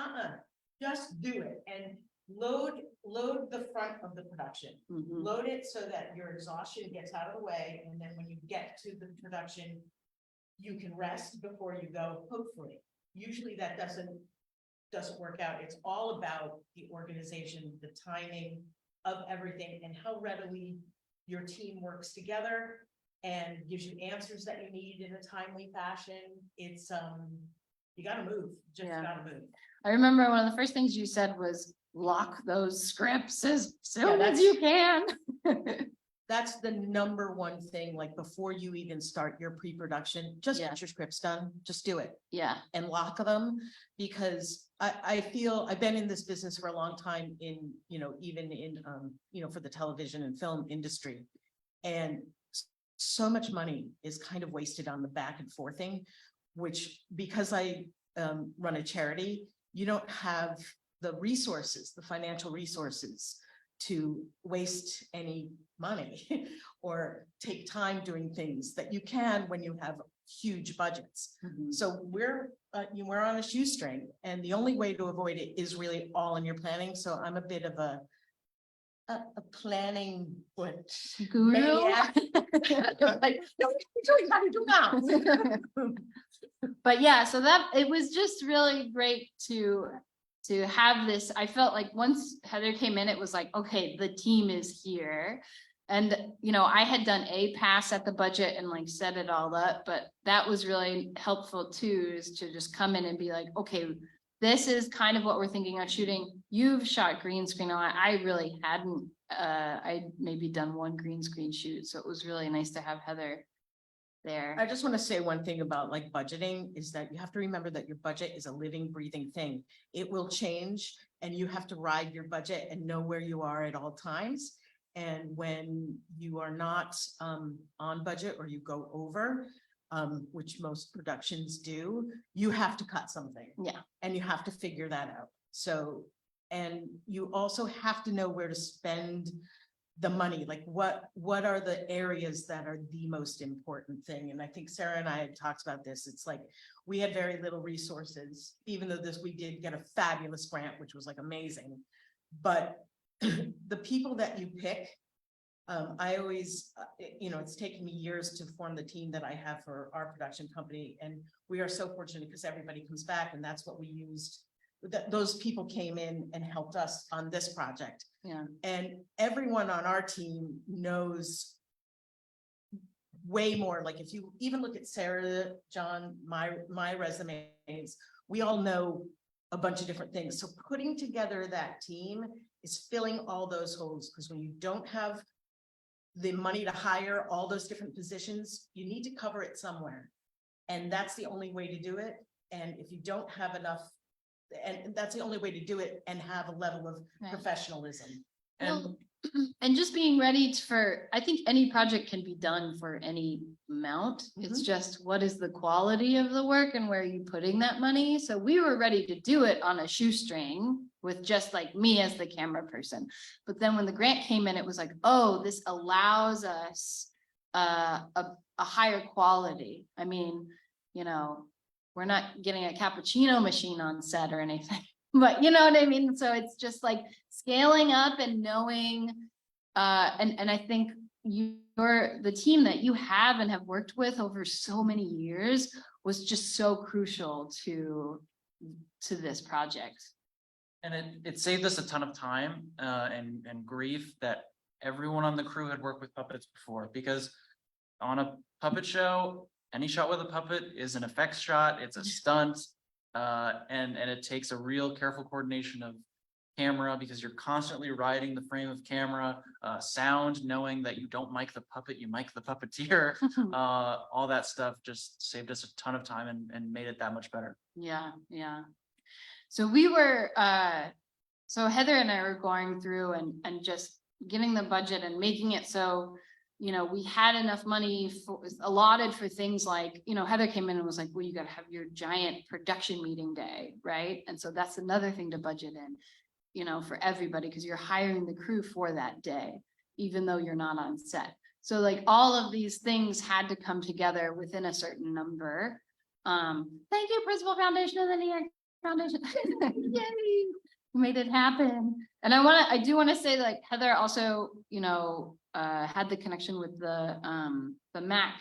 Just do it and load the front of the production. Mhm. Load it so that your exhaustion gets out of the way. And then when you get to the production, you can rest before you go, hopefully. Usually that doesn't work out. It's all about the organization, the timing of everything and how readily your team works together and gives you answers that you need in a timely fashion. It's you gotta move, Yeah. gotta move. I remember one of the first things you said was lock those scripts as soon as that's- you can. That's the number one thing, like before you even start your pre-production, just Yeah. get your scripts done, just do it. Yeah. And lock them, because I feel I've been in this business for a long time in, even in, for the television and film industry. And so much money is kind of wasted on the back and forthing, which because I run a charity, you don't have the resources, the financial resources to waste any money or take time doing things that you can when you have huge budgets. Mhm. So we're on a shoestring and the only way to avoid it is really all in your planning. So I'm a bit of a a planning, what? Guru. maniac. Like, "No, what are you doing? How do you do now?" But yeah, so that, it was just really great to have this. I felt like once Heather came in, it was like, okay, the team is here. And, you know, I had done a pass at the budget and like set it all up, but that was really helpful too, is to just come in and be like, okay, this is kind of what we're thinking of shooting. You've shot green screen on it. I really hadn't, I'd maybe done one green screen shoot, so it was really nice to have Heather there. I just want to say one thing about like budgeting is that you have to remember that your budget is a living, breathing thing. It will change and you have to ride your budget and know where you are at all times. And when you are not on budget or you go over, which most productions do, you have to cut something. Yeah. And you have to figure that out. So, and you also have to know where to spend the money, like what are the areas that are the most important thing? And I think Sarah and I had talked about this. It's like, we had very little resources, even though we did get a fabulous grant, which was like amazing. But the people that you pick, I always, it's taken me years to form the team that I have for our production company. And we are so fortunate because everybody comes back and that's what we used. Those people came in and helped us on this project. Yeah. And everyone on our team knows way more. Like if you even look at Sarah, John, my resumes, we all know a bunch of different things. So putting together that team is filling all those holes, because when you don't have the money to hire all those different positions, you need to cover it somewhere. And that's the only way to do it. And if you don't have enough, and that's the only way to do it and have a level of Right. professionalism. Well, and just being ready for, I think any project can be done for any amount. It's just what is the quality of the work and where are you putting that money? So we were ready to do it on a shoestring with just like me as the camera person. But then when the grant came in, it was like, oh, this allows us a higher quality. I mean, we're not getting a cappuccino machine on set or anything. But you know what I mean? So it's just like scaling up and knowing, and I think the team that you have and have worked with over so many years was just so crucial to this project. And it saved us a ton of time and grief that everyone on the crew had worked with puppets before, because on a puppet show, any shot with a puppet is an effects shot, it's a stunt. And it takes a real careful coordination of camera, because you're constantly riding the frame of camera, sound, knowing that you don't mic the puppet, you mic the puppeteer. All that stuff just saved us a ton of time and made it that much better. Yeah, yeah. So we were, so Heather and I were going through and just getting the budget and making it so, we had enough money allotted for things like, Heather came in and was like, well, you gotta have your giant production meeting day, right? And so that's another thing to budget in, for everybody, because you're hiring the crew for that day, even though you're not on set. So like all of these things had to come together within a certain number. Thank you, Principal Foundation of the New York Foundation. Yay, we made it happen. And I do want to say, like, Heather also, had the connection with the MAC,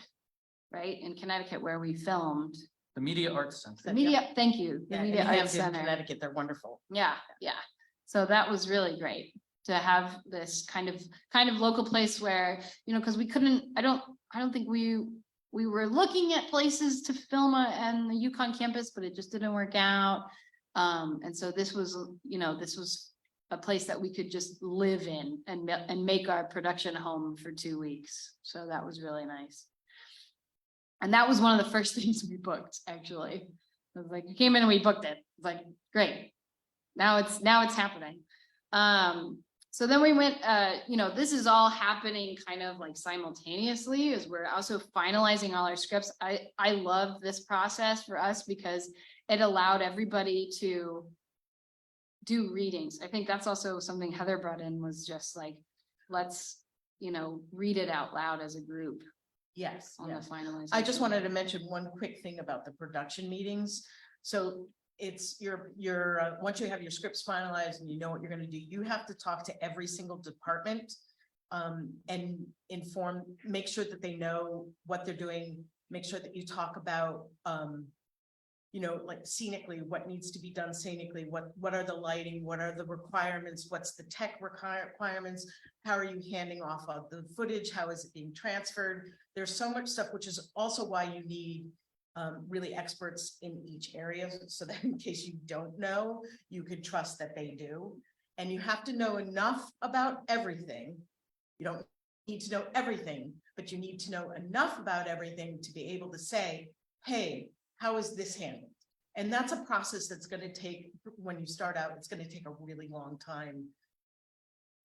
right, in Connecticut, where we filmed. The Media Arts Center. The media, thank you, the Yeah, Media in Arts Hampton, Center. Connecticut, they're wonderful. Yeah, yeah. So that was really great to have this kind of local place where, because we couldn't, I don't think we were looking at places to film on the UConn campus, but it just didn't work out. And so this was a place that we could just live in and make our production home for 2 weeks. So that was really nice. And that was one of the first things we booked, actually. It was like, we came in and we booked it. It's like, great. Now it's happening. So then we went, this is all happening kind of like simultaneously as we're also finalizing all our scripts. I love this process for us because it allowed everybody to do readings. I think that's also something Heather brought in, was just like, let's, read it out loud as a group Yes, on the yes. finalization. I just wanted to mention one quick thing about the production meetings. So it's once you have your scripts finalized and you know what you're gonna do, you have to talk to every single department. And inform, make sure that they know what they're doing, make sure that you talk about, like scenically, what needs to be done scenically, what are the lighting, what are the requirements, what's the tech requirements? How are you handing off of the footage? How is it being transferred? There's so much stuff, which is also why you need really experts in each area, so that in case you don't know, you could trust that they do. And you have to know enough about everything. You don't need to know everything, but you need to know enough about everything to be able to say, hey, how is this handled? And that's a process that's gonna take, when you start out, it's gonna take a really long time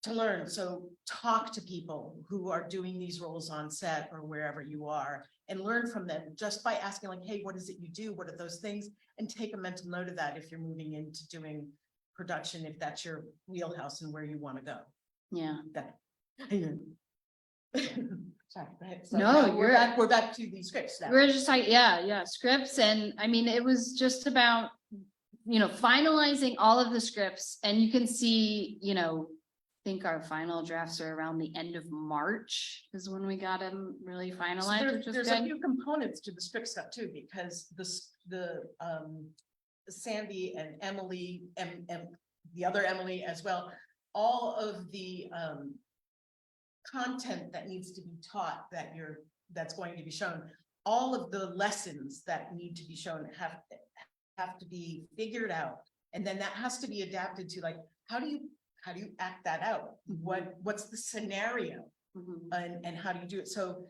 to learn. So talk to people who are doing these roles on set or wherever you are and learn from them just by asking like, hey, what is it you do? What are those things? And take a mental note of that if you're moving into doing production, if that's your wheelhouse and where you wanna go. Yeah. That. Sorry, go ahead. So No, now you're we're back to the scripts now. We're just like, yeah, scripts. And I mean, it was just about, finalizing all of the scripts, and you can see, I think our final drafts are around the end of March is when we got them really So finalized, which was there's a good. few components to the script stuff too, because the Sandy and Emily and the other Emily as well, all of the content that needs to be taught that's going to be shown, all of the lessons that need to be shown have to be figured out. And then that has to be adapted to like, how do you act that out? What's the scenario? Mhm. And how do you do it? So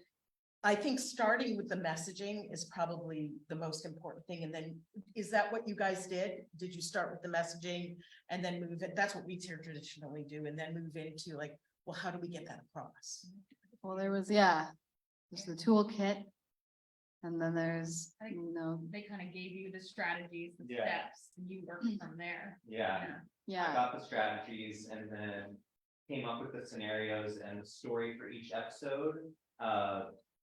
I think starting with the messaging is probably the most important thing. And then, is that what you guys did? Did you start with the messaging and then move it? That's what we traditionally do, and then move into like, well, how do we get that across? Well, there's the toolkit. And then there's, They kind of gave you the strategies, the Yeah. steps, and you worked from there. Yeah, I yeah, got the strategies and then came up with the scenarios and the story for each episode.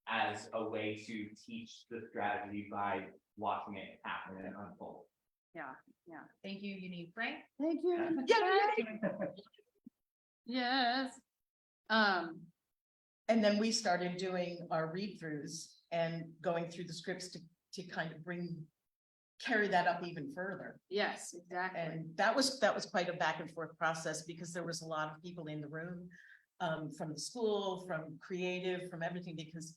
As a way to teach the strategy by watching it happen and unfold. Thank you, you need Frank. thank you. Yes. And then we started doing our read-throughs and going through the scripts to kind of carry that up even further. Yes, exactly. And that was quite a back and forth process because there was a lot of people in the room, from the school, from creative, from everything, because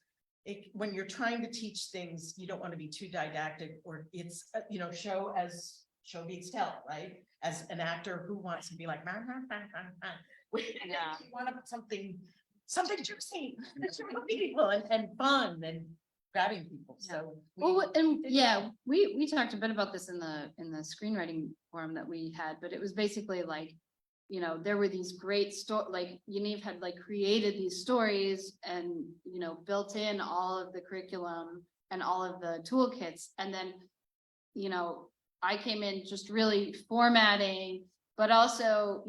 when you're trying to teach things, you don't want to be too didactic, or it's, show beats tell, right? As an actor who wants to be like, Yeah. you want to put something juicy, meaningful and fun and grabbing people, so. Well, and yeah, we talked a bit about this in the screenwriting forum that we had, but it was basically like, there were these great like Yaniv had like created these stories and, built in all of the curriculum and all of the toolkits. And then, I came in just really formatting, but also,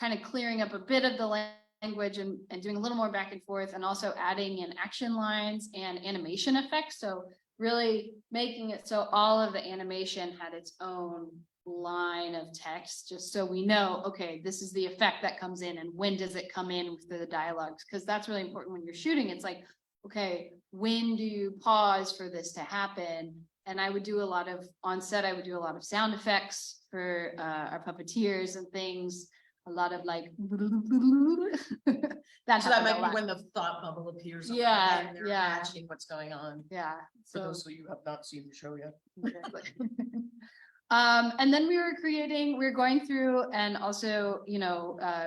kind of clearing up a bit of the language and doing a little more back and forth, and also adding in action lines and animation effects. So really making it so all of the animation had its own line of text, just so we know, okay, this is the effect that comes in and when does it come in with the dialogues, because that's really important when you're shooting. It's like, okay, when do you pause for this to happen? And I would do a lot of, on set, I would do a lot of sound effects for our puppeteers and things, a lot of like that So that happened a might be lot. when the thought bubble appears. on Yeah, and they're yeah. Matching what's going on, Yeah. for So those of you who have not seen the show yet. exactly. And then we were going through and also,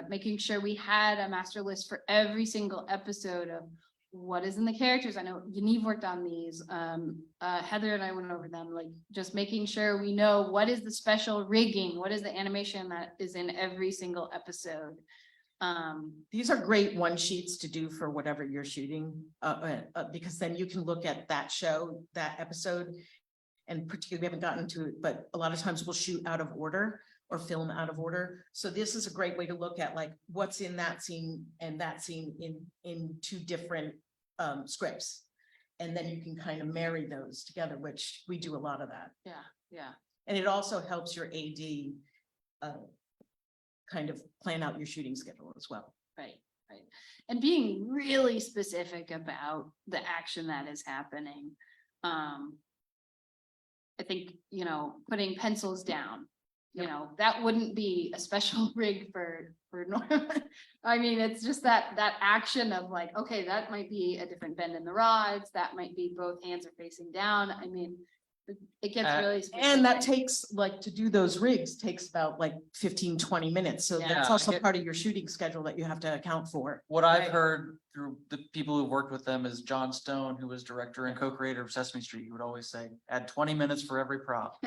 making sure we had a master list for every single episode of what is in the characters. I know Yaniv worked on these. Heather and I went over them, like just making sure we know what is the special rigging, what is the animation that is in every single episode. These are great one sheets to do for whatever you're shooting, because then you can look at that show, that episode. And particularly, we haven't gotten to it, but a lot of times we'll shoot out of order or film out of order. So this is a great way to look at like what's in that scene and that scene in two different scripts. And then you can kind of marry those together, which we do a lot of that. Yeah. And it also helps your AD kind of plan out your shooting schedule as well. Right, right. And being really specific about the action that is happening. I think, putting pencils down, that wouldn't be a special rig for Norman. I mean, it's just that action of like, okay, that might be a different bend in the rods, that might be both hands are facing down. I mean, it gets really And that specific. takes, like, to do those rigs takes about like 15-20 minutes. So Yeah. that's Yeah, also I get- part of your shooting schedule that you have to account for. What I've Right. heard through the people who worked with them is John Stone, who was director and co-creator of Sesame Street. He would always say, add 20 minutes for every prop.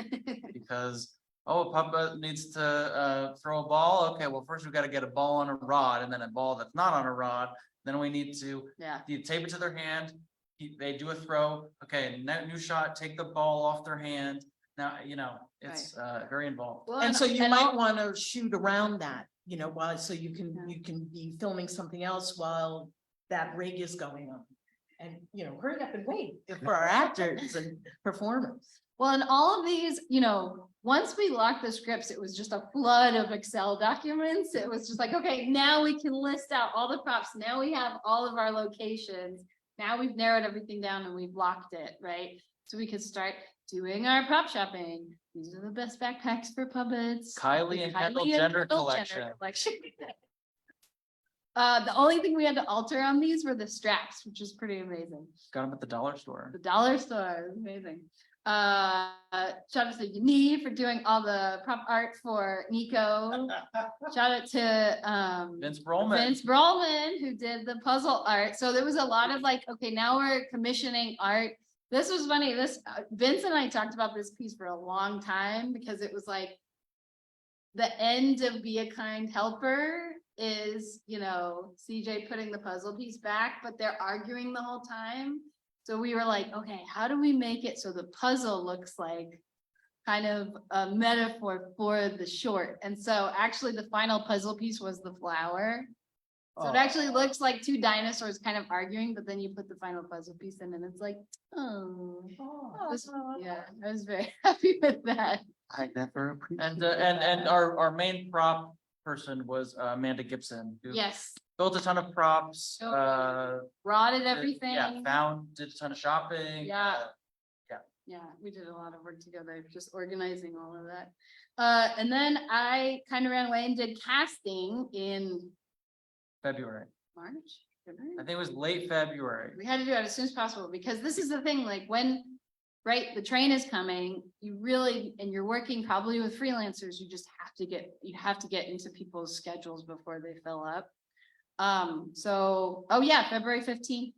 Because, a puppet needs to throw a ball. Okay, well, first we've got to get a ball on a rod and then a ball that's not on a rod. Then we need to Yeah, you tape it to their hand. They do a throw. Okay, new shot, take the ball off their hand. Now, it's very involved. well, And so you and might all- want to shoot around that, while, so you Yeah. can be filming something else while that rig is going on. And, hurry up and wait for our actors and performers. Well, and all of these, once we locked the scripts, it was just a flood of Excel documents. It was just like, okay, now we can list out all the props. Now we have all of our locations. Now we've narrowed everything down and we've locked it, right? So we could start doing our prop shopping. These are the best backpacks for puppets. Kylie The and Kendall Kylie and gender Kendall collection. collection. The only thing we had to alter on these were the straps, which is pretty amazing. Got them at the dollar store. The dollar store, is amazing. Shout out to Yaniv for doing all the prop art for Nico. Shout out to Vince Brollman. Vince Brollman, who did the puzzle art. So there was a lot of like, okay, now we're commissioning art. This was funny. Vince and I talked about this piece for a long time because it was like the end of Be a Kind Helper is, CJ putting the puzzle piece back, but they're arguing the whole time. So we were like, okay, how do we make it so the puzzle looks like kind of a metaphor for the short? And so actually the final puzzle piece was the flower. So it actually looks like two dinosaurs kind of arguing, but then you put the final puzzle piece in and it's like, yeah, I was very happy with that. I never appreciated. And our main prop person was Amanda Gibson, who Yes, built a ton of props. So rotted Yeah, everything. did a ton of shopping. Yeah. Yeah, we did a lot of work together, just organizing all of that. And then I kind of ran away and did casting in February. March. February? I think it was late February. We had to do it as soon as possible because this is the thing, like when, right, the train is coming, you really, and you're working probably with freelancers, you have to get into people's schedules before they fill up. So, oh yeah, February 15th,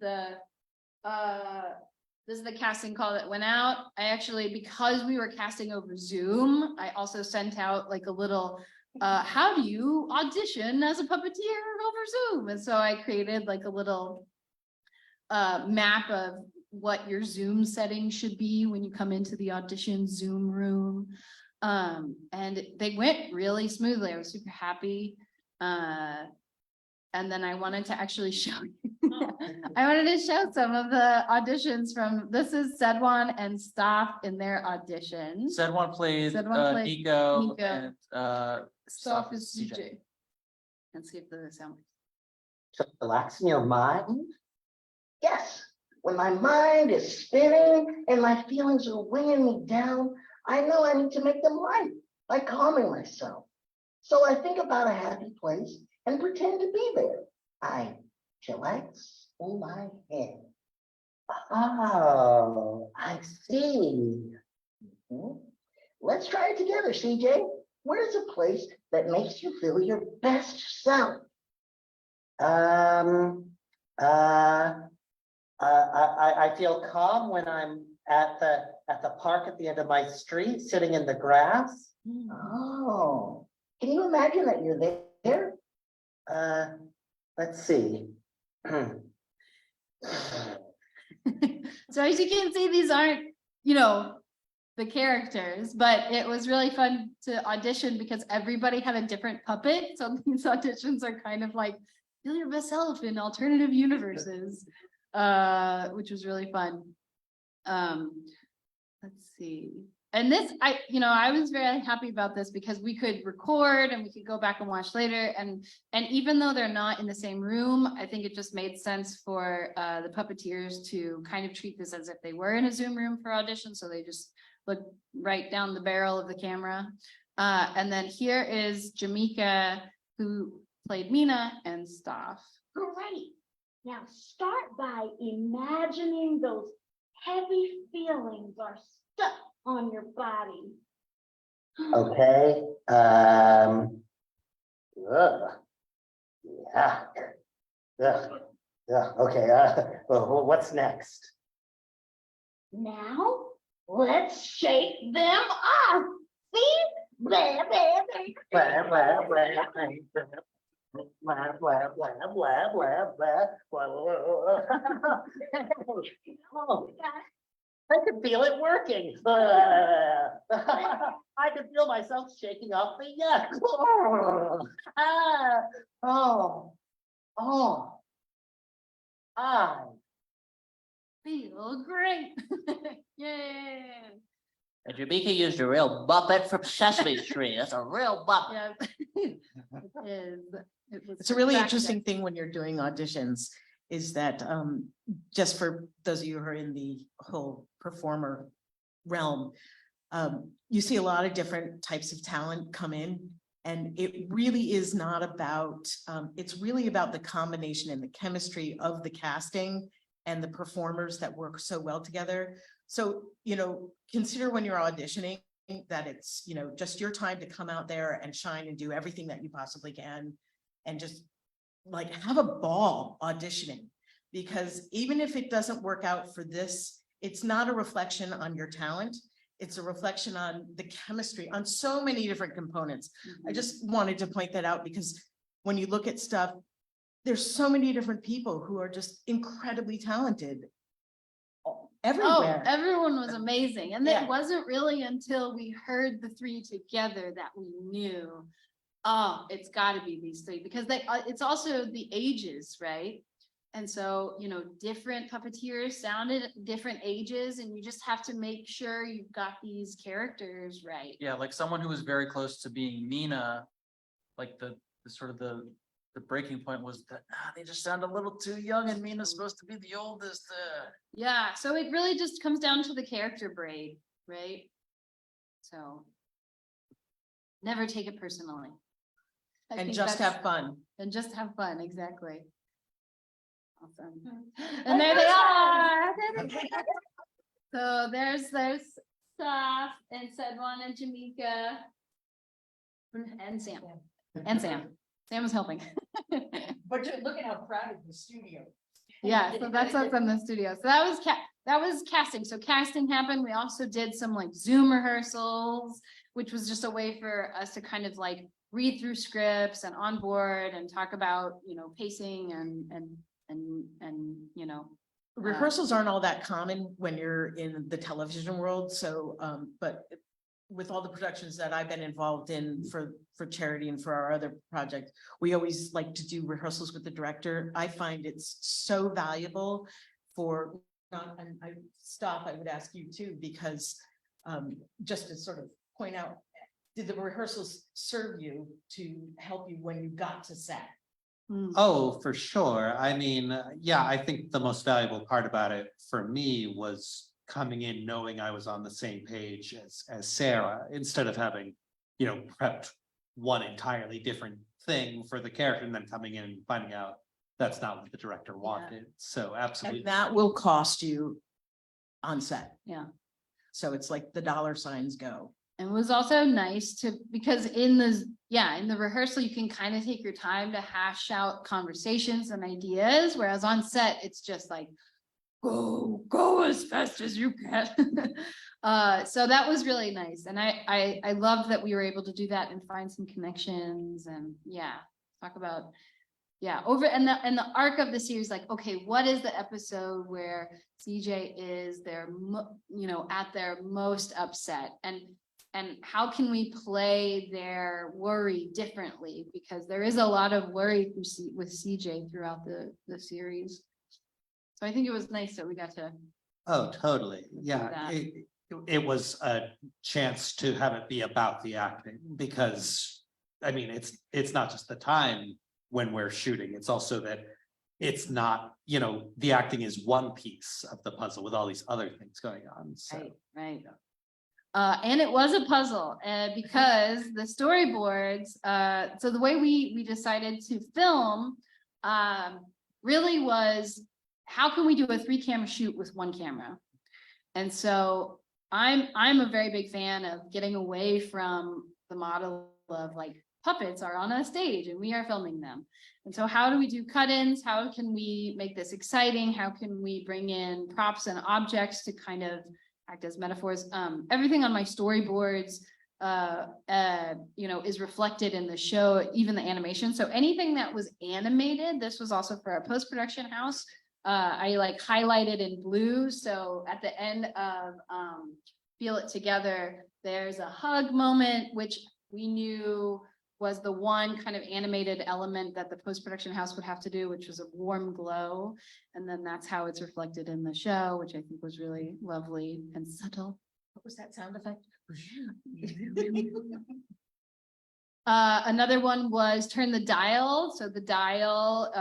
this is the casting call that went out. I actually, because we were casting over Zoom, I also sent out like a little, how do you audition as a puppeteer over Zoom? And so I created like a little map of what your Zoom settings should be when you come into the audition Zoom room. And they went really smoothly. I was super happy. And then I wanted to actually show I wanted to show some of the auditions from, this is Sedwan and Staff in their auditions. Sedwan played Sedwan played Nico Nico. and Staff Staff is is CJ. CJ. Let's see if the sound. To relax in your mind? Yes, when my mind is spinning and my feelings are weighing me down, I know I need to make them light by calming myself. So I think about a happy place and pretend to be there. I chillax in my head. Oh, I see. Mhm. Let's try it together, CJ. Where's a place that makes you feel your best self? I feel calm when I'm at the park at the end of my street, sitting in the grass. Oh, can you imagine that you're there? Let's see. So as you can see, these aren't, the characters, but it was really fun to audition because everybody had a different puppet. So these auditions are kind of like, feel your best self in alternative universes, which was really fun. Let's see. and this, I was very happy about this because we could record and we could go back and watch later. And even though they're not in the same room, I think it just made sense for the puppeteers to kind of treat this as if they were in a Zoom room for audition. So they just look right down the barrel of the camera. And then here is Jamaica, who played Mina, and Staff. Great. Now start by imagining those heavy feelings are stuck on your body. Okay, yeah. Yeah, okay, well, what's next? Now, let's shake them off. See? Blah, blah, blah. Blah, blah, blah, blah. Blah, blah, blah, blah, blah, blah, blah. Oh, I can feel it working. I can feel myself shaking off the yuck. I Feel great. Yay. And Jamaica used a real Muppet from Sesame Street. That's a real Muppet. Yeah. It is. It's a really interesting thing when you're doing auditions, is that just for those of you who are in the whole performer realm, you see a lot of different types of talent come in. And it really is not about, it's really about the combination and the chemistry of the casting and the performers that work so well together. So, consider when you're auditioning that it's, just your time to come out there and shine and do everything that you possibly can. And just like have a ball auditioning, because even if it doesn't work out for this, it's not a reflection on your talent. It's a reflection on the chemistry on so many different components. I just wanted to point that out because when you look at stuff, there's so many different people who are just incredibly talented everywhere. Oh, everyone was amazing. And Yeah. it wasn't really until we heard the three together that we knew, oh, it's gotta be these three, because it's also the ages, right? And so, different puppeteers sounded at different ages, and you just have to make sure you've got these characters right. Yeah, like someone who was very close to being Mina, like the sort of the breaking point was that they just sound a little too young and Mina's supposed to be the oldest. Yeah, so it really just comes down to the character braid, right? So never take it personally. I And think just that's- have fun. And just have fun, exactly. Awesome. And there they are. So there's Staff and Sedwan and Jamaica. And Sam. And Sam. Sam was helping. But look at how crowded the studio. Yeah, so that's us in the studio. So that was casting. So casting happened. We also did some like Zoom rehearsals, which was just a way for us to kind of like read through scripts and on board and talk about, pacing and Rehearsals aren't all that common when you're in the television world, so, but with all the productions that I've been involved in for charity and for our other project, we always like to do rehearsals with the director. I find it's so valuable for, and I would ask you too, because just to sort of point out, did the rehearsals serve you to help you when you got to set? Oh, for sure. I mean, yeah, I think the most valuable part about it for me was coming in knowing I was on the same page as Sarah, instead of having, prepped one entirely different thing for the character and then coming in and finding out that's not what the director wanted. So absolutely. And that will cost you on set. Yeah. So it's like the dollar signs go. And it was also nice because in the rehearsal, you can kind of take your time to hash out conversations and ideas, whereas on set, it's just like, go as fast as you can. So that was really nice. And I loved that we were able to do that and find some connections and talk about, and the arc of the series, like, okay, what is the episode where CJ is at their most upset, and how can we play their worry differently? Because there is a lot of worry with CJ throughout the series. So I think it was nice that we got to. Oh, totally. Yeah, that. it was a chance to have it be about the acting because, I mean, it's not just the time when we're shooting, it's also that it's not, you know, the acting is one piece of the puzzle with all these other things going on, so. Right, right. And it was a puzzle, because the storyboards, so the way we decided to film, really was, how can we do a 3-camera shoot with 1 camera? And so I'm a very big fan of getting away from the model of like puppets are on a stage and we are filming them. And so how do we do cut-ins? How can we make this exciting? How can we bring in props and objects to kind of act as metaphors? Everything on my storyboards, you know, is reflected in the show, even the animation. So anything that was animated, this was also for our post-production house. I like highlighted in blue. So at the end of Feel It Together, there's a hug moment, which we knew was the one kind of animated element that the post-production house would have to do, which was a warm glow. And then that's how it's reflected in the show, which I think was really lovely and subtle. What was that sound effect? Another one was Turn the Dial. So the dial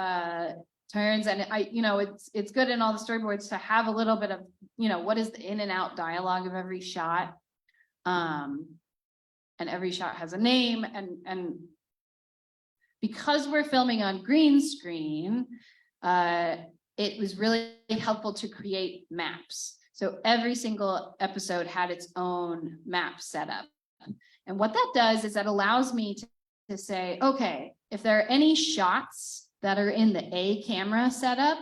turns, and you know, it's good in all the storyboards to have a little bit of, you know, what is the in and out dialogue of every shot. And every shot has a name, and because we're filming on green screen, it was really helpful to create maps. So every single episode had its own map setup. And what that does is that allows me to say, okay, if there are any shots that are in the A camera setup,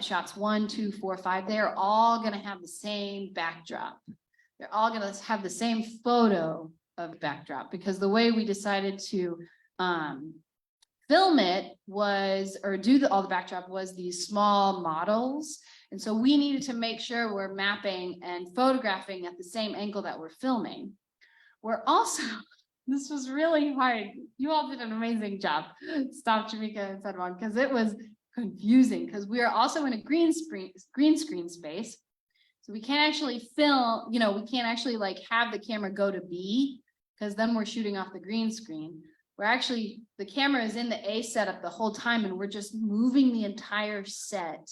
shots 1, 2, 4, 5, they're all gonna have the same backdrop. They're all gonna have the same photo of backdrop, because the way we decided to film it was, or do all the backdrop, was these small models. And so we needed to make sure we're mapping and photographing at the same angle that we're filming. We're also, this was really hard. You all did an amazing job. Stop, Jamaica and Sedwan, because it was confusing, because we are also in a green screen space. So we can't actually film, you know, we can't actually like have the camera go to B, because then we're shooting off the green screen. We're actually, the camera is in the A setup the whole time, and we're just moving the entire set.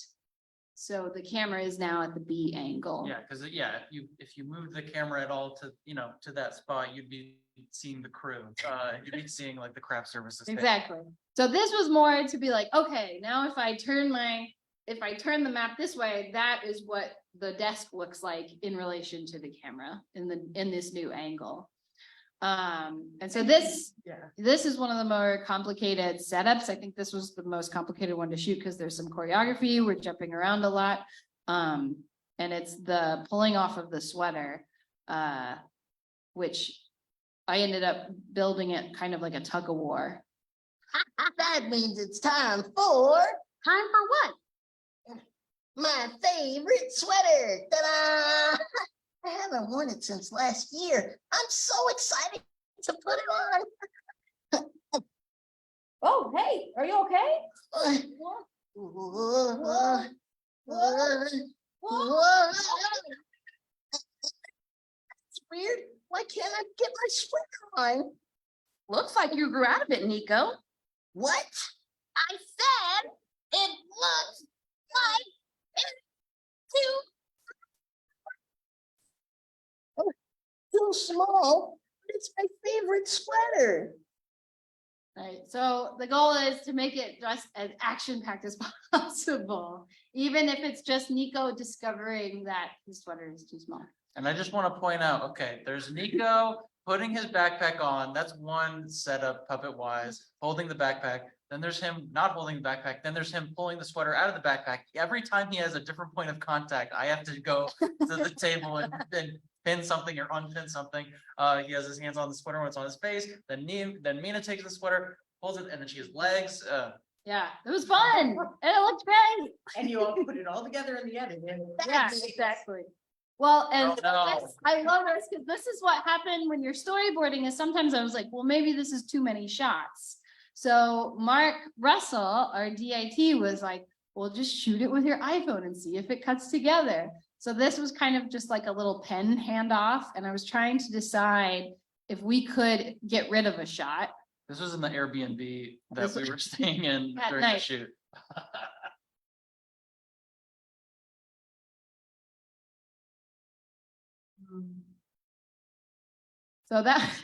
So the camera is now at the B angle. Yeah, because if you move the camera at all to, you know, to that spot, you'd be seeing the crew. You'd be seeing like the craft services. Exactly. So this was more to be like, okay, now if I turn the map this way, that is what the desk looks like in relation to the camera in this new angle. And so this is one of the more complicated setups. I think this was the most complicated one to shoot because there's some choreography. We're jumping around a lot. And it's the pulling off of the sweater, which I ended up building it kind of like a tug of war. That means it's time for what? My favorite sweater. Ta-da! I haven't worn it since last year. I'm so excited to put it on. Oh, hey, are you okay? It's weird. Why can't I get my sweater on? Looks like you grew out of it, Nico. What? I said it looks like it's too small, but it's my favorite sweater. Right, so the goal is to make it just as action-packed as possible, even if it's just Nico discovering that his sweater is too small. And I just want to point out, okay, there's Nico putting his backpack on. That's one setup puppet wise, holding the backpack. Then there's him not holding the backpack. Then there's him pulling the sweater out of the backpack. Every time he has a different point of contact, I have to go to the table and pin something or unpin something. He has his hands on the sweater when it's on his face. Then Mina takes the sweater, pulls it, and then she has legs. Yeah, it was fun, and it looked great. And you all put it all together in the edit. Yeah, exactly. Well, and Oh, no. I love this because this is what happened when you're storyboarding. Is sometimes I was like, well, maybe this is too many shots. So Mark Russell, our DIT, was like, well, just shoot it with your iPhone and see if it cuts together. So this was kind of just like a little pen handoff, and I was trying to decide if we could get rid of a shot. This was in the Airbnb that This we was- were staying in At during the night. shoot. So that,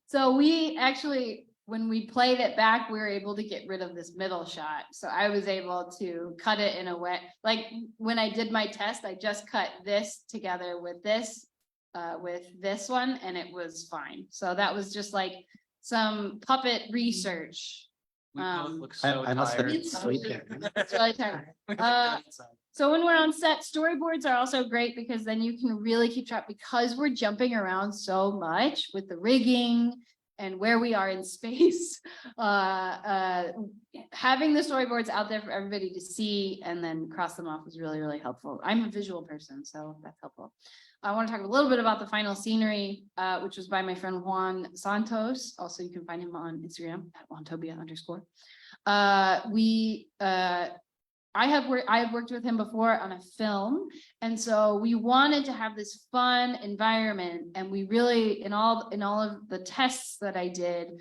so we actually, when we played it back, we were able to get rid of this middle shot. So I was able to cut it in a way, like when I did my test, I just cut this together with this one, and it was fine. So that was just like some puppet research. We both Um, look so I must have been tired. sleeping. It's really tiring. We looked Uh, outside. So when we're on set, storyboards are also great because then you can really keep track, because we're jumping around so much with the rigging and where we are in space. Having the storyboards out there for everybody to see and then cross them off was really, really helpful. I'm a visual person, so that's helpful. I want to talk a little bit about the final scenery, which was by my friend Juan Santos. Also, you can find him on Instagram at Juantobia_. I have worked with him before on a film, and so we wanted to have this fun environment, and we really, in all of the tests that I did,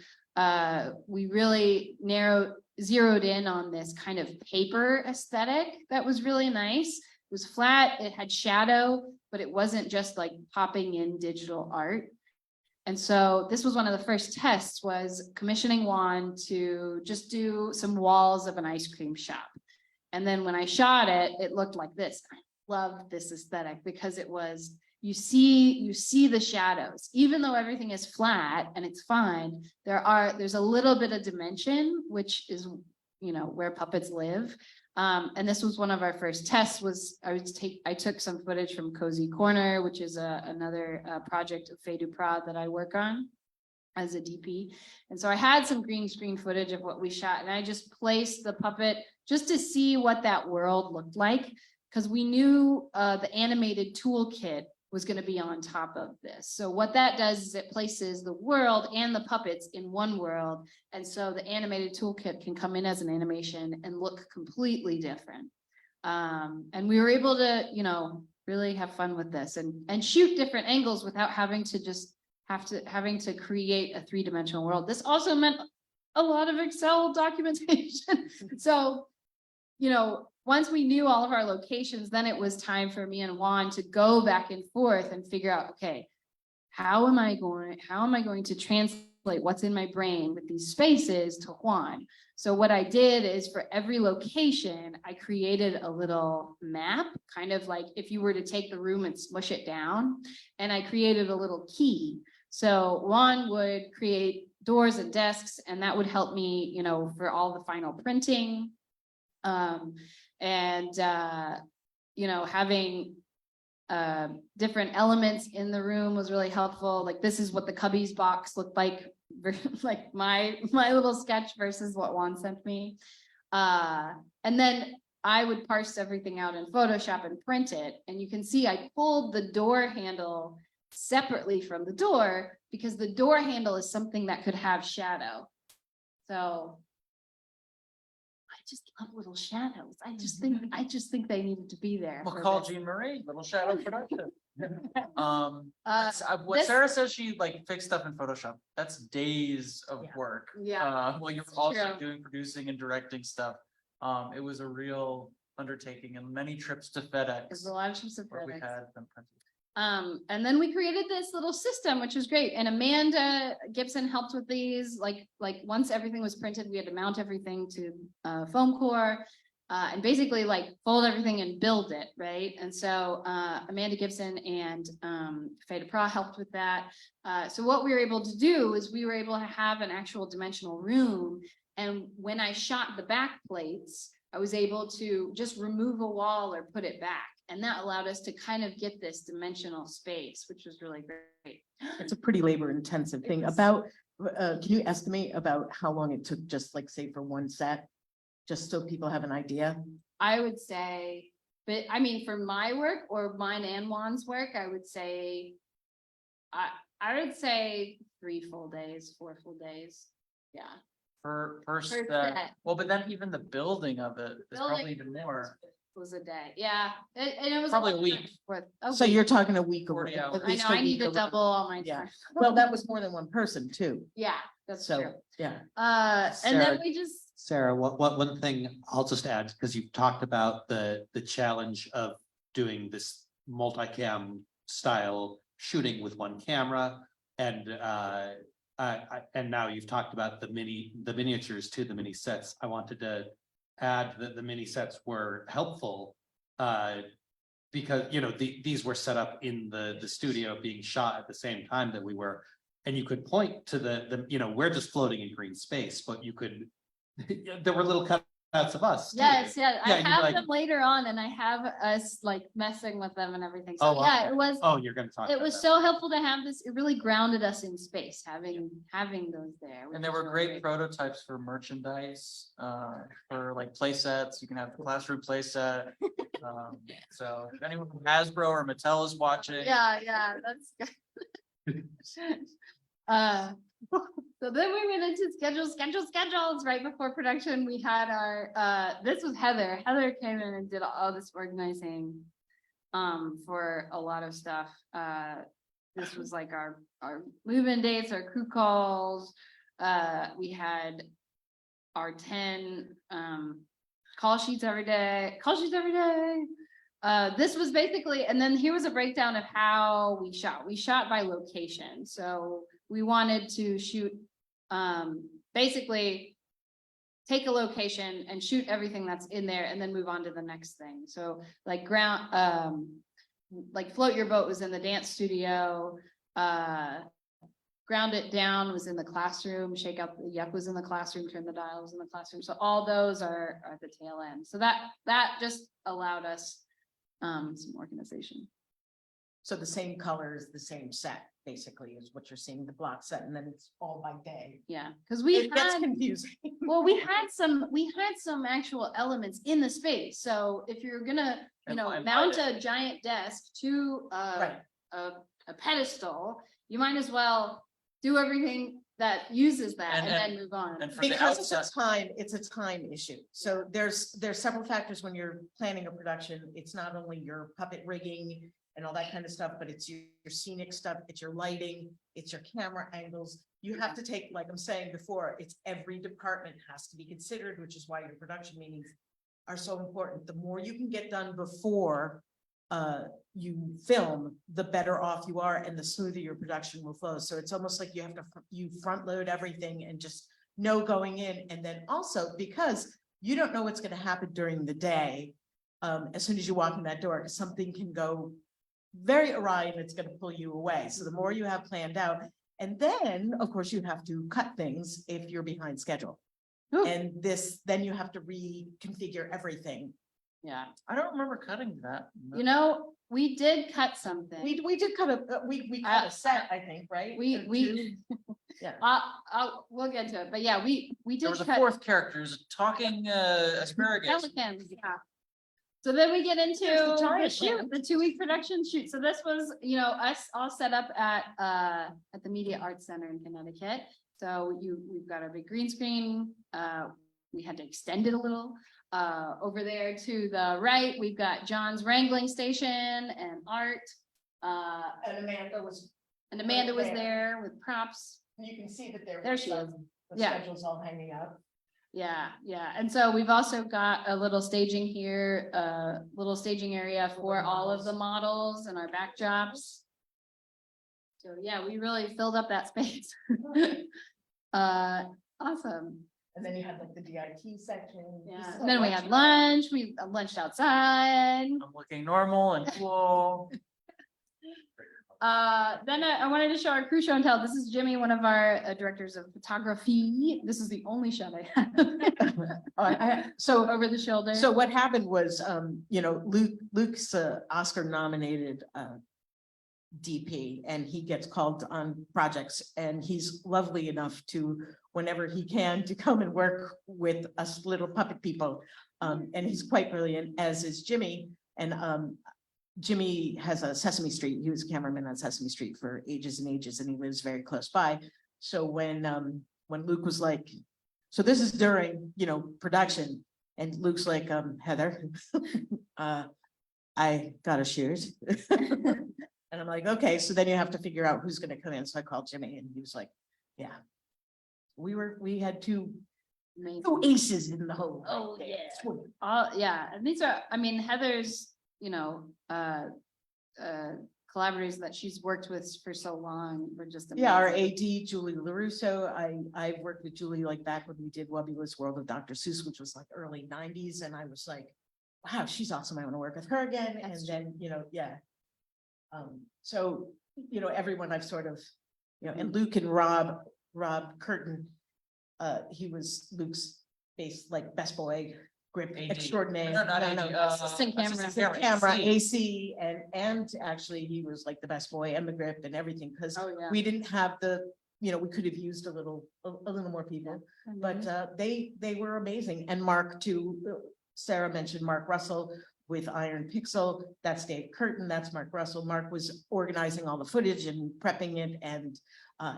we really zeroed in on this kind of paper aesthetic that was really nice. It was flat, it had shadow, but it wasn't just like popping in digital art. And so this was one of the first tests, was commissioning Juan to just do some walls of an ice cream shop. And then when I shot it, it looked like this. I loved this aesthetic because it was, you see the shadows, even though everything is flat and it's fine, there's a little bit of dimension, which is, where puppets live. And this was one of our first tests. I took some footage from Cozy Corner, which is another project of Faye Duprat that I work on as a DP. And so I had some green screen footage of what we shot, and I just placed the puppet just to see what that world looked like, because we knew the animated toolkit was going to be on top of this. So what that does is it places the world and the puppets in one world. And so the animated toolkit can come in as an animation and look completely different. And we were able to, really have fun with this and shoot different angles without having to create a three-dimensional world. This also meant a lot of Excel documentation. So, once we knew all of our locations, then it was time for me and Juan to go back and forth and figure out, okay, how am I going to translate what's in my brain with these spaces to Juan? So what I did is, for every location, I created a little map, kind of like if you were to take the room and smush it down, and I created a little key. So Juan would create doors and desks, and that would help me, for all the final printing. Having different elements in the room was really helpful. Like, this is what the Cubbies box looked like, like my little sketch versus what Juan sent me. And then I would parse everything out in Photoshop and print it. And you can see I pulled the door handle separately from the door, because the door handle is something that could have shadow. So I just love little shadows. I just think they needed to be there. We'll for call this. Jean Marie, Little Shadow Production. What this- Sarah says, she fixed stuff in Photoshop. That's days of Yeah. work. Yeah, While you're it's also true. doing producing and directing stuff. It was a real undertaking, and many trips to FedEx There's a lot of trips of where we FedEx. had them printed. And then we created this little system, which was great. And Amanda Gibson helped with these. Like once everything was printed, we had to mount everything to foam core, and basically fold everything and build it, right? And so Amanda Gibson and Faye Duprat helped with that. So what we were able to do is we were able to have an actual dimensional room. And when I shot the back plates, I was able to just remove a wall or put it back. And that allowed us to kind of get this dimensional space, which was really great. It's a pretty labor intensive thing. was- About, can you estimate about how long it took, just say for one set? Just so people have an idea. I would say, but I mean, for my work or mine and Juan's work, I would say, I would say 3 full days, 4 full days. Yeah. Per Per set. set. Well, but then even the building of it is Building probably even more. was a day, yeah, and it was. Probably a week. So you're talking a week. 40 away, hours. at I least know, a I need week to away. double all my Yeah. time. Well, that was more than one person too. Yeah, that's true. So, yeah. And then Sarah- we just, Sarah, what one thing I'll just add, because you've talked about the challenge of doing this multicam style shooting with one camera. And and now you've talked about the miniatures to the mini sets. I wanted to add that the mini sets were helpful. Because, you know, these were set up in the studio being shot at the same time that we were. And you could point to the, you know, we're just floating in green space, but you could, there were little cutouts of us. too. yeah, Yeah, I you'd be have like- them later on and I have us like messing with them and everything. So Oh, yeah, okay. it was. Oh, you're gonna talk. It about was that. so helpful to have this. It really grounded us in space, having those there. And there were great prototypes for merchandise, for like play sets. You can have the classroom play set. So if anyone from Hasbro or Mattel is watching. Yeah, that's good. So then we went into schedules. Right before production, we had our, this was Heather. Heather came in and did all this organizing for a lot of stuff. This was like our move-in dates, our crew calls. We had our 10 call sheets every day. This was basically, and then here was a breakdown of how we shot. We shot by location. So we wanted to shoot, basically take a location and shoot everything that's in there and then move on to the next thing. So like like Float Your Boat was in the dance studio. Ground It Down was in the classroom. Shake Out the Yuck was in the classroom. Turn the Dial was in the classroom. So all those are at the tail end. So that just allowed us some organization. So the same colors, the same set, basically, is what you're seeing, the block set, and then it's all by day. Yeah, because we It gets had, confusing. well, we had some actual elements in the space. So if you're gonna, And mount light a giant desk to Right. a pedestal, you might as well do everything that uses that And- and then move on. And for the Because it's outside, it's a time issue. So there's several factors when you're planning a production. It's not only your puppet rigging and all that kind of stuff, but it's your scenic stuff, it's your lighting, it's your camera angles. You have to take, like I'm saying before, it's every department has to be considered, which is why your production meetings are so important. The more you can get done before you film, the better off you are and the smoother your production will flow. So it's almost like you front load everything and just know going in. And then also because you don't know what's going to happen during the day. As soon as you walk in that door, something can go very awry and it's going to pull you away. So the more you have planned out, and then of course you have to cut things if you're behind schedule. Ooh. And then you have to reconfigure everything. Yeah, I don't remember cutting that. we did cut something. We did cut we cut a set, I think, right? We Yeah. we'll get to it, but yeah, we There did was a cut fourth character, who's talking asparagus. pelicans, yeah. So then we get into There's the the giant shoot, one. the 2-week production shoot. So this was, us all set up at the Media Arts Center in Connecticut. So we've got a big green screen. We had to extend it a little. Over there to the right, we've got John's wrangling station and art. And Amanda was, Was there. there with props. you can see that There she is. The Yeah. schedule's all hanging up. Yeah. And so we've also got a little staging here, little staging area for all of the models and our backdrops. So yeah, we really filled up that space. Awesome. And then you had like the DIT section. This Yeah. is And then we like had lunch. We lunched outside. I'm looking normal and cool. Then I wanted to show our crew show and tell. This is Jimmy, one of our directors of photography. This is the only shot I have. So Over the shoulder. So what happened was, Luke's Oscar nominated DP and he gets called on projects and he's lovely enough to, whenever he can, to come and work with us little puppet people. And he's quite brilliant, as is Jimmy. And Jimmy has a Sesame Street. He was a cameraman on Sesame Street for ages and ages, and he lives very close by. So when Luke was like, so this is during, production, And Luke's like, Heather, I got a shoot. And I'm like, okay, so then you have to figure out who's gonna come in. So I called Jimmy and he was like, yeah. We had two Amazing. aces in the hole. right Oh, there. yeah. All, yeah, and these are, I mean, Heather's, you know, collaborators that she's worked with for so long were just. Yeah, our amazing. AD, Julie LaRusso, I've worked with Julie like back when we did Wubby's World of Dr. Seuss, which was like early nineties, and I was like, wow, she's awesome, I want to work with her again, and That's then, you know, yeah. So, you know, everyone I've sort of, you know, and Luke and Rob Curtin, he was Luke's best boy grip AD. extraordinaire. No, not AD, Assistant camera. assistant Camera, AC. AC, and actually he was like the best boy and the grip and everything, because Oh, yeah. we didn't have the, you know, we could have used a little more people, but they were amazing. And Mark too, Sarah mentioned Mark Russell with Iron Pixel, that's Dave Curtin, that's Mark Russell. Mark was organizing all the footage and prepping it, and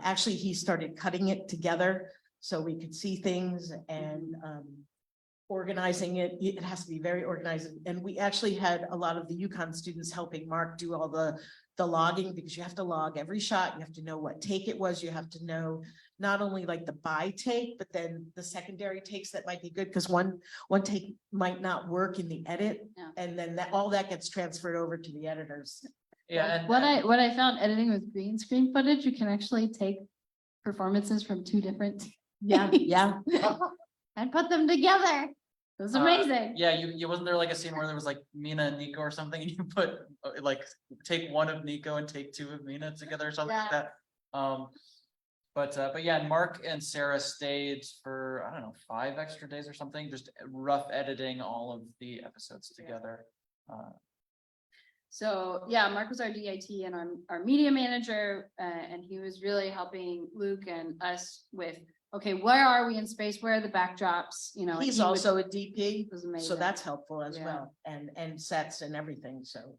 actually he started cutting it together so we could see things, and organizing it. It has to be very organized. And we actually had a lot of the UConn students helping Mark do all the logging, because you have to log every shot. You have to know what take it was. You have to know not only like the by take, but then the secondary takes that might be good, because one take might not work in the edit. Yeah. And then all that gets transferred over to the editors. Yeah, and. What I found editing with green screen footage, you can actually take performances from two different. Yeah, yeah. And put them together. It was amazing. Yeah, you wasn't there like a scene where there was like Mina and Nico or something, and you put like take one of Nico and take two of Mina together or something like that. But yeah, Mark and Sarah stayed for, I don't know, 5 extra days or something, just rough editing all of the episodes together. So, yeah, Mark was our DIT and our media manager, and he was really helping Luke and us with, okay, where are we in space? Where are the backdrops? You know, He's he would- also a DP, was amazing. so that's helpful as Yeah. well, and sets and everything, so.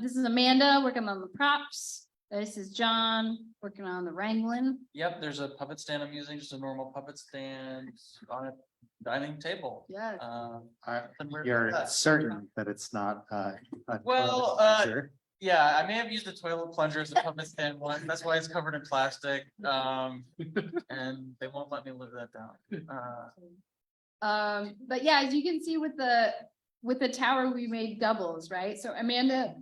This is Amanda working on the props. This is John working on the wrangling. Yep, there's a puppet stand I'm using, just a normal puppet stand on a dining table. Yeah. Nothing weird You're about that. certain that it's not a Well, toilet plunger? Yeah, I may have used a toilet plunger as a puppet stand once. That's why it's covered in plastic. And they won't let me live that down. But yeah, as you can see with the tower, we made doubles, right? So Amanda,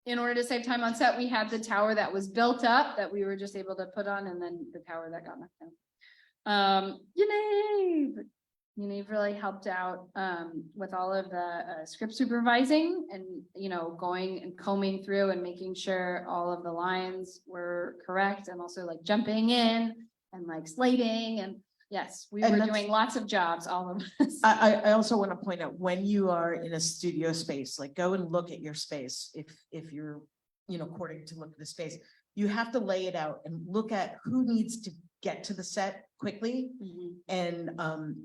in order to save time on set, we had the tower that was built up that we were just able to put on, and then the tower that got knocked down. Yaniv really helped out with all of the script supervising and, you know, going and combing through and making sure all of the lines were correct, and also like jumping in and like slating, and yes, we And were that's- doing lots of jobs, all of us. I also want to point out, when you are in a studio space, like go and look at your space, if you're, you know, courting to look at the space, you have to lay it out and look at who needs to get to the set quickly. Mhm. And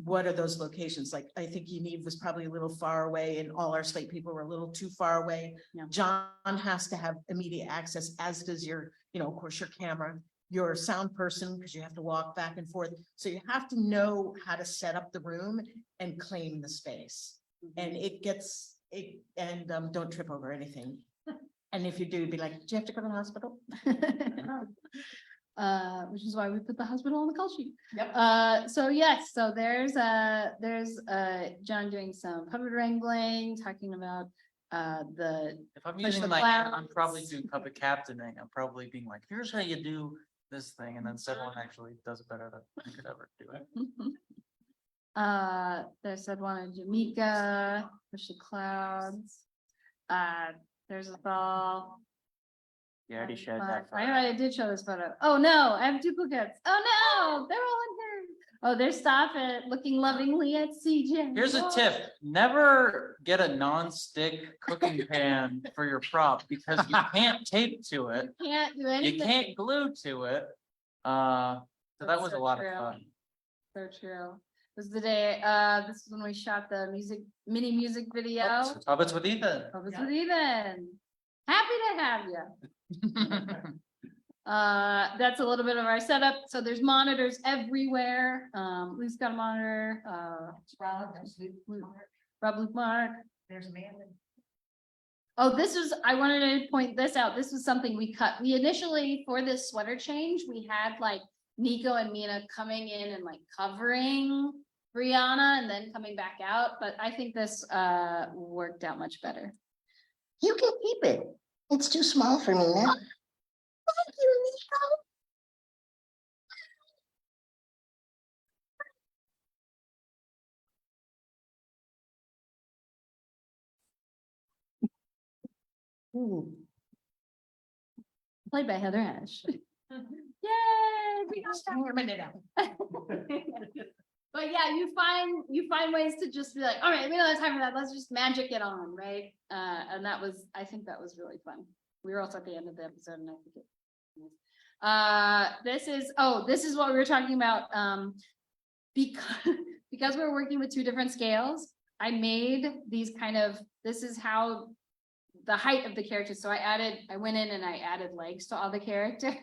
what are those locations? Like, I think Yaniv was probably a little far away, and all our slate people were a little too far away. Yeah. John has to have immediate access, as does your, you know, of course, your camera, your sound person, because you have to walk back and forth. So you have to know how to set up the room and claim the space. And it gets, don't trip over anything. And if you do, be like, do you have to go to the hospital? Which is why we put the hospital on the call sheet. Yep. So yes, so there's John doing some puppet wrangling, talking about the, If I'm Push using the my, I'm clouds. probably doing puppet captaining. I'm probably being like, here's how you do this thing, and then someone actually does it better than I could ever do it. there's that one in Jamaica, Push the Clouds. There's a ball. You already showed that. I already did show this photo. Oh no, I have duplicates. Oh no, they're all in here. Oh, there's Stafford looking lovingly at CJ. Here's a Oh. tip, never get a non-stick cooking pan for your prop, because you can't tape to it. Can't do You anything. can't glue to it. So that That's was a so lot true. of fun. So true. This is the day, this is when we shot the mini music video. Puppets with Ethan. Puppets with Ethan. Happy to have you. That's a little bit of our setup. So there's monitors everywhere. Luke's got a monitor, Rob, Luke, Mark. There's Amanda. Oh, I wanted to point this out. This was something we cut. We initially, for this sweater change, we had like Nico and Mina coming in and like covering Brianna and then coming back out, but I think this worked out much better. You can keep it. It's too small for me now. Thank you, Nico. Played by Heather Ash. Yay! We got that. Warming it up. But yeah, you find ways to just be like, all right, we don't have time for that. Let's just magic it on, right? And I think that was really fun. We were also at the end of the episode, and I think this is what we were talking about. Because we're working with two different scales, I made these this is how the height of the characters. So I went in and I added legs to all the characters.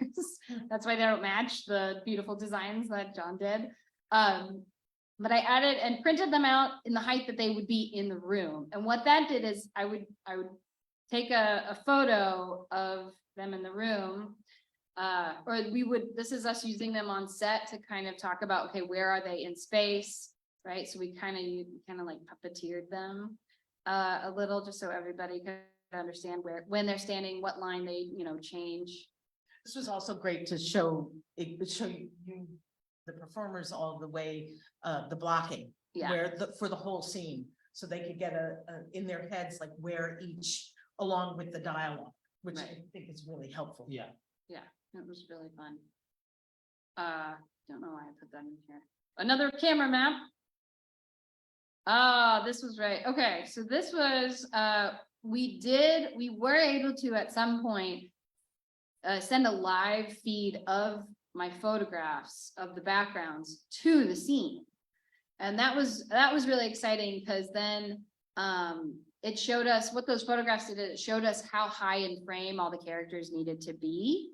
That's why they don't match the beautiful designs that John did. But I added and printed them out in the height that they would be in the room. And what that did is I would take a photo of them in the room. This is us using them on set to kind of talk about, okay, where are they in space, right? So we kind of like puppeteered them a little, just so everybody could understand when they're standing, what line they, change. This was also great to show you the performers all the way, the blocking. Yeah. For the whole scene, so they could get in their heads, like where each, along with the dialogue, which I think is really helpful. Yeah. It was really fun. Don't know why I put that in here. Another camera map. This was right. Okay, so this was, we were able to at some point send a live feed of my photographs of the backgrounds to the scene. And that was really exciting because then it showed us what those photographs did. It showed us how high in frame all the characters needed to be.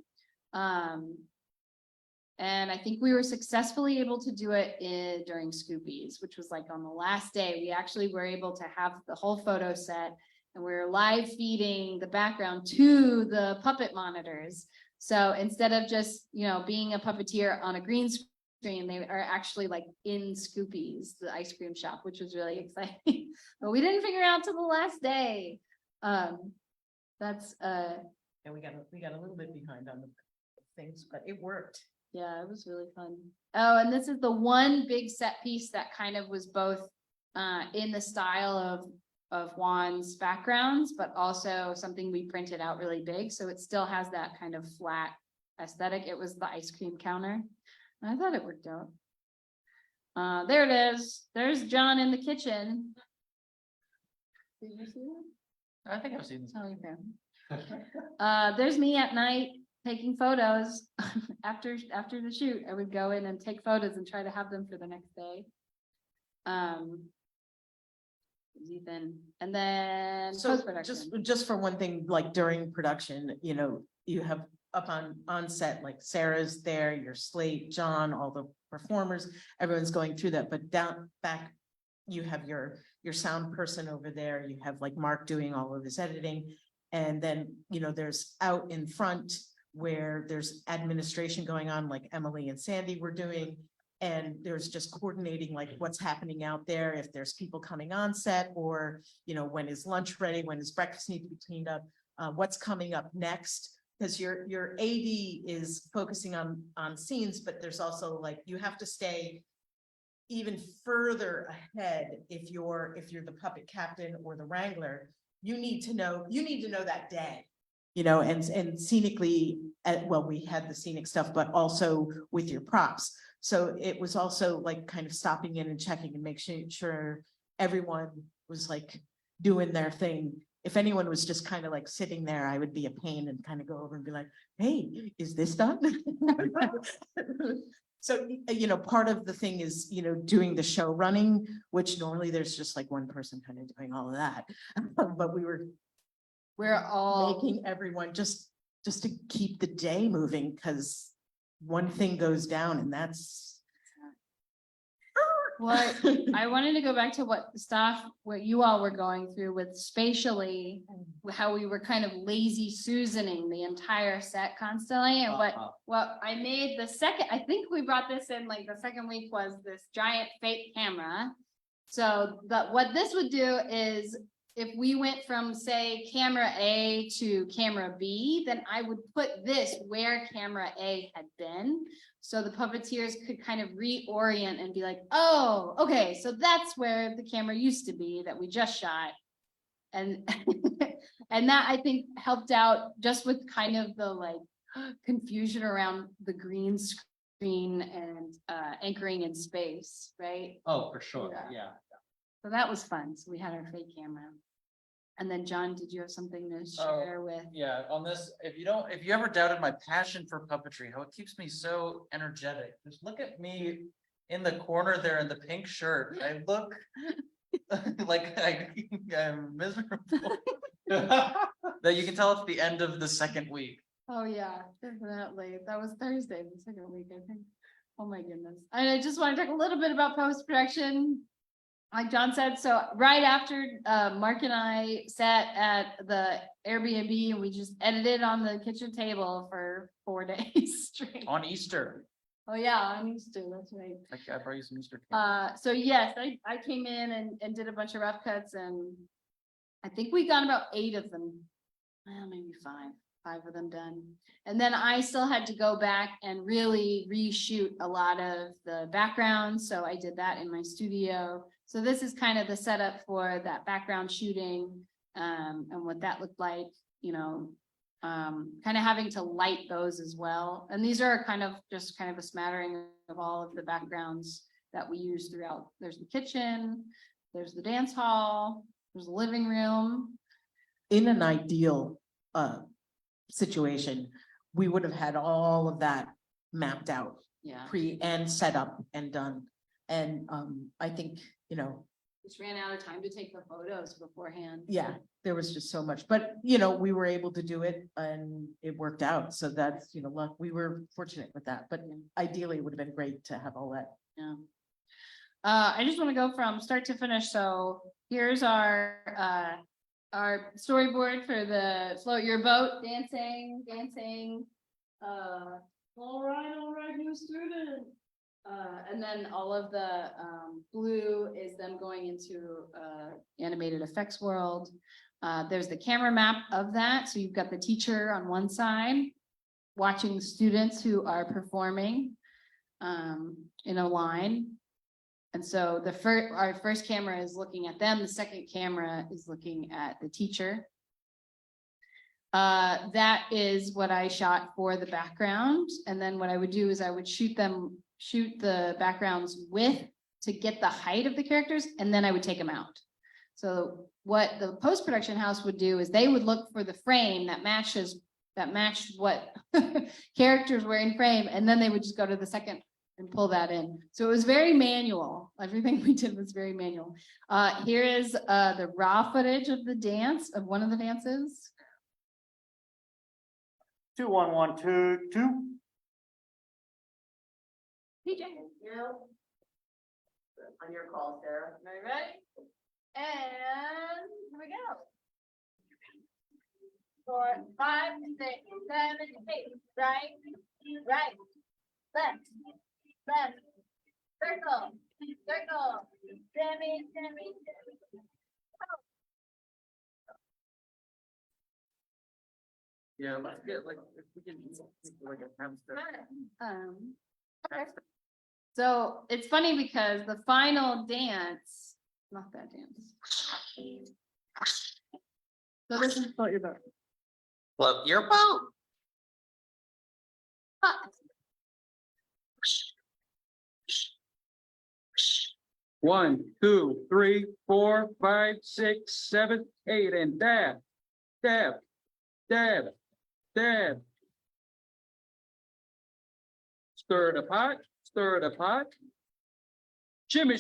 And I think we were successfully able to do it during Scoopies, which was like on the last day. We actually were able to have the whole photo set, and we were live feeding the background to the puppet monitors. So instead of just, being a puppeteer on a green screen, they are actually like in Scoopies, the ice cream shop, which was really exciting. But we didn't figure out till the last day. And we got a little bit behind on the things, but it worked. Yeah, it was really fun. Oh, and this is the one big set piece that kind of was both in the style of Juan's backgrounds, but also something we printed out really big. So it still has that kind of flat aesthetic. It was the ice cream counter. And I thought it worked out. There it is. There's John in the kitchen. Did you see that? I think I've seen this. Oh, okay. There's me at night taking photos. After the shoot, I would go in and take photos and try to have them for the next day. Ethan, and then So post-production. just for one thing, like during production, you have up on set, like Sarah's there, your slate, John, all the performers, everyone's going through that, but down back, you have your sound person over there, you have like Mark doing all of his editing. And then, there's out in front where there's administration going on, like Emily and Sandy were doing. And there's just coordinating like what's happening out there, if there's people coming on set, or, when is lunch ready, when does breakfast need to be cleaned up, what's coming up next. Because your AD is focusing on scenes, but there's also like, you have to stay even further ahead if you're the puppet captain or the wrangler. You need to know that day, and scenically, we had the scenic stuff, but also with your props. So it was also like kind of stopping in and checking and making sure everyone was like doing their thing. If anyone was just kind of like sitting there, I would be a pain and kind of go over and be like, hey, is this done? So, part of the thing is, doing the show running, which normally there's just like one person kind of doing all of that. But we're all making everyone just just to keep the day moving, because one thing goes down and that's. Well, I wanted to go back to what you all were going through with spatially, how we were kind of lazy Susaning the entire set constantly, and what I made the second, I think we brought this in like the second week, was this giant fake camera. So what this would do is, if we went from, say, camera A to camera B, then I would put this where camera A had been. So the puppeteers could kind of reorient and be like, oh, okay, so that's where the camera used to be that we just shot. And, and that, I think, helped out just with kind of the like confusion around the green screen and anchoring in space, right? Oh, for sure, Yeah. yeah. So that was fun. So we had our fake camera. And then, John, did you have something to share with? Yeah, on this, if you ever doubted my passion for puppetry, how it keeps me so energetic, just look at me in the corner there in the pink shirt. I look like I'm miserable. That you can tell it's the end of the second week. Oh, yeah, definitely. That was Thursday, the second week, I think. Oh, my goodness. And I just want to talk a little bit about post-production. Like John said, so right after Mark and I sat at the Airbnb and we just edited on the kitchen table for 4 days straight. On Easter, Oh, yeah, on Easter, that's right. like I brought you some Easter candy. So yes, I came in and did a bunch of rough cuts, and I think we got about 8 of them. Well, maybe 5 of them done. And then I still had to go back and really reshoot a lot of the backgrounds. So I did that in my studio. So this is kind of the setup for that background shooting, and what that looked like, you know, kind of having to light those as well. And these are kind of just kind of a smattering of all of the backgrounds that we use throughout. There's the kitchen, there's the dance hall, there's the living room. In an ideal situation, we would have had all of that mapped out, Yeah, and set up and done. And I think, you know, just ran out of time to take the photos beforehand. yeah, there was just so much, but you know, we were able to do it and it worked out. So that's, you know, luck, we were fortunate with that, but ideally it would have been great to have all that. Yeah. I just want to go from start to finish. So here's our storyboard for the float your boat, dancing. All right, new student. And then all of the blue is them going into animated effects world. There's the camera map of that. So you've got the teacher on one side watching the students who are performing in a line. And so our first camera is looking at them. The second camera is looking at the teacher. That is what I shot for the background. And then what I would do is I would shoot the backgrounds to get the height of the characters, and then I would take them out. So what the post-production house would do is they would look for the frame that matched what characters were in frame, and then they would just go to the second and pull that in. So it was very manual. Everything we did was very manual. Here is the raw footage of the dance, of one of the dances. 2 1 1 2 2. PJ. No. On your call, Sarah. Very ready? And here we go. 4, 5, 6, 7, 8. Right, left, circle, shimmy. Yeah, let's get like, if we can, like a hamster. Okay. So it's funny because the final dance, not that dance. So this is float your boat. Float your boat. One, 2, 3, 4, 5, 6, 7, 8, and dab. Stir the pot. Shimmy,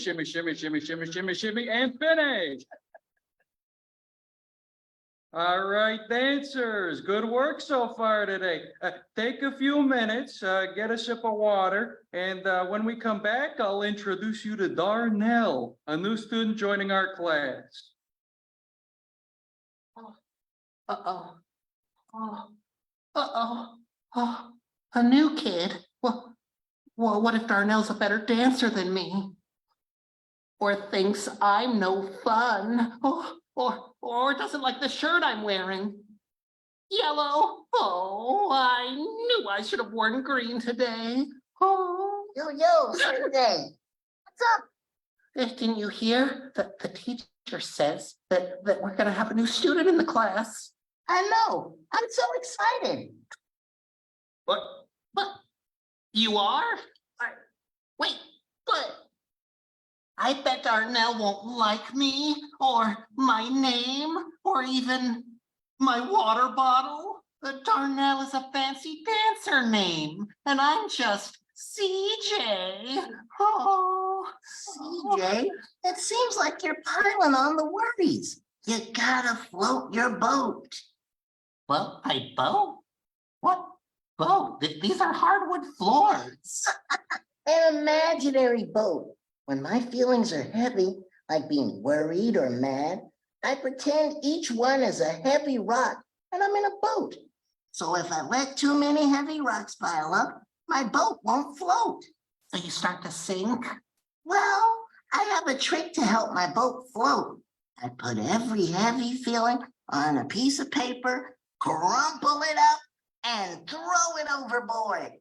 and finish. All right, dancers, good work so far today. Take a few minutes, get a sip of water, and when we come back, I'll introduce you to Darnell, a new student joining our class. Uh-oh. Oh, a new kid? Well, what if Darnell's a better dancer than me? Or thinks I'm no fun? Or doesn't like the shirt I'm wearing? Yellow? Oh, I knew I should have worn green today. Oh. Yo, Sunday, what's up? Didn't you hear that the teacher says that we're gonna have a new student in the class? I know, I'm so excited. What? You are? Wait, but I bet Darnell won't like me, or my name, or even my water bottle. Darnell is a fancy dancer name, and I'm just CJ. Oh. CJ, it seems like you're piling on the worries. You gotta float your boat. Well, I boat? What boat? These are hardwood floors. An imaginary boat. When my feelings are heavy, like being worried or mad, I pretend each one is a heavy rock and I'm in a boat. So if I let too many heavy rocks pile up, my boat won't float. So you start to sink? Well, I have a trick to help my boat float. I put every heavy feeling on a piece of paper, crumple it up, and throw it overboard.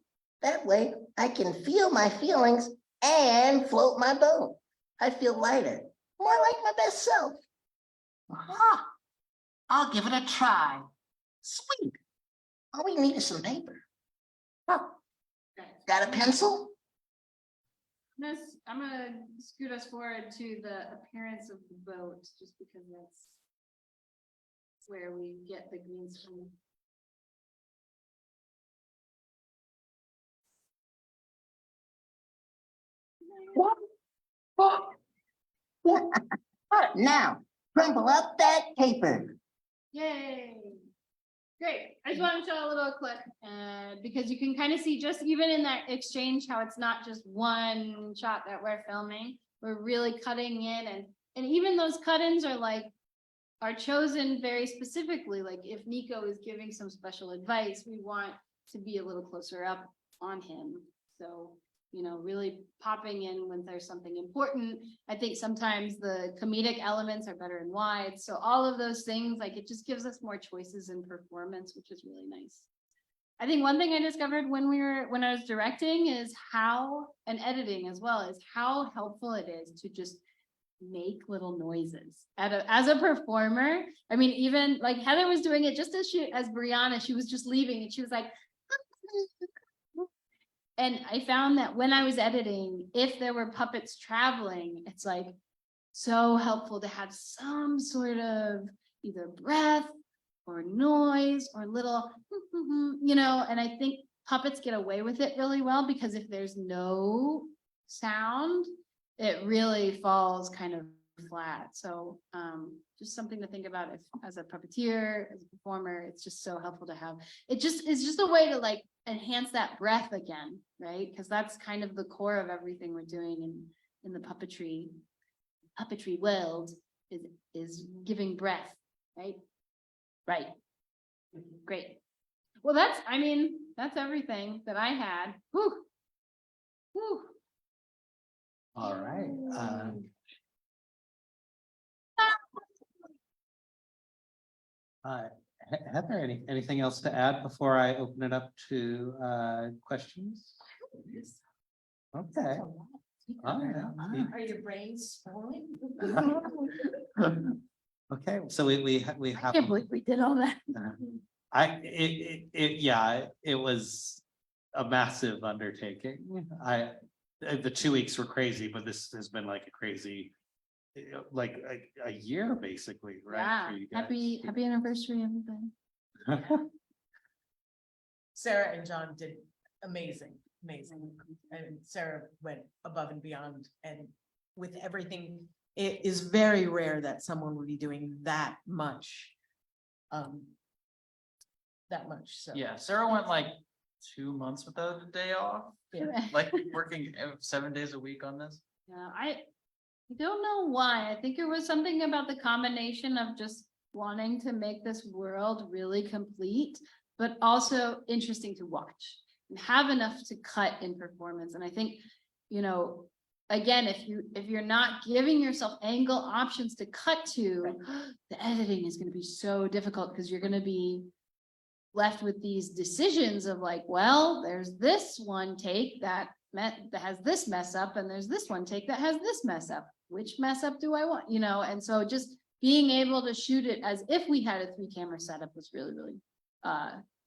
That way, I can feel my feelings and float my boat. I feel lighter, more like my best self. Aha! I'll give it a try. Sweet. All we need is some paper. Oh, got a pencil? I'm gonna scoot us forward to the appearance of the boat, just because that's where we get the green screen. Now, crumple up that paper. Yay! Great. I just want to show a little clip, because you can kind of see just even in that exchange, how it's not just one shot that we're filming. We're really cutting in, and even those cut-ins are chosen very specifically. Like if Nico is giving some special advice, we want to be a little closer up on him. So, really popping in when there's something important. I think sometimes the comedic elements are better in wide. So all of those things, it just gives us more choices in performance, which is really nice. I think one thing I discovered when I was directing is and editing as well, is how helpful it is to just make little noises as a performer. I mean, even like Heather was doing it just as Brianna, she was just leaving and she was like, and I found that when I was editing, if there were puppets traveling, it's so helpful to have some sort of either breath or noise or little, and I think puppets get away with it really well, because if there's no sound, it really falls kind of flat. So just something to think about as a puppeteer, as a performer. It's just so helpful to have. It's just a way to enhance that breath again, right? Because that's kind of the core of everything we're doing in the puppetry world is giving breath, right? Right. Great. Well, that's everything that I had. Whew. Whew. All right. Heather, anything else to add before I open it up to questions? Okay. Are your brains swelling? Okay, so we have. I can't believe we did all that. It was a massive undertaking. The 2 weeks were crazy, but this has been like a crazy, like a year basically, right? Yeah. for you guys. Happy anniversary, everybody. Sarah and John did amazing. And Sarah went above and beyond, and with everything. It is very rare that someone would be doing that much that much, so. Yeah, Sarah went like 2 months without a day off, like working 7 days a week on this. Yeah, I don't know why. I think it was something about the combination of just wanting to make this world really complete, but also interesting to watch and have enough to cut in performance. And I think, you know, again, if you're not giving yourself angle options to cut to, the editing is going to be so difficult because you're going to be left with these decisions of like, well, there's this one take that has this mess up, and there's this one take that has this mess up. Which mess up do I want? You know, and so just being able to shoot it as if we had a 3-camera setup was really, really,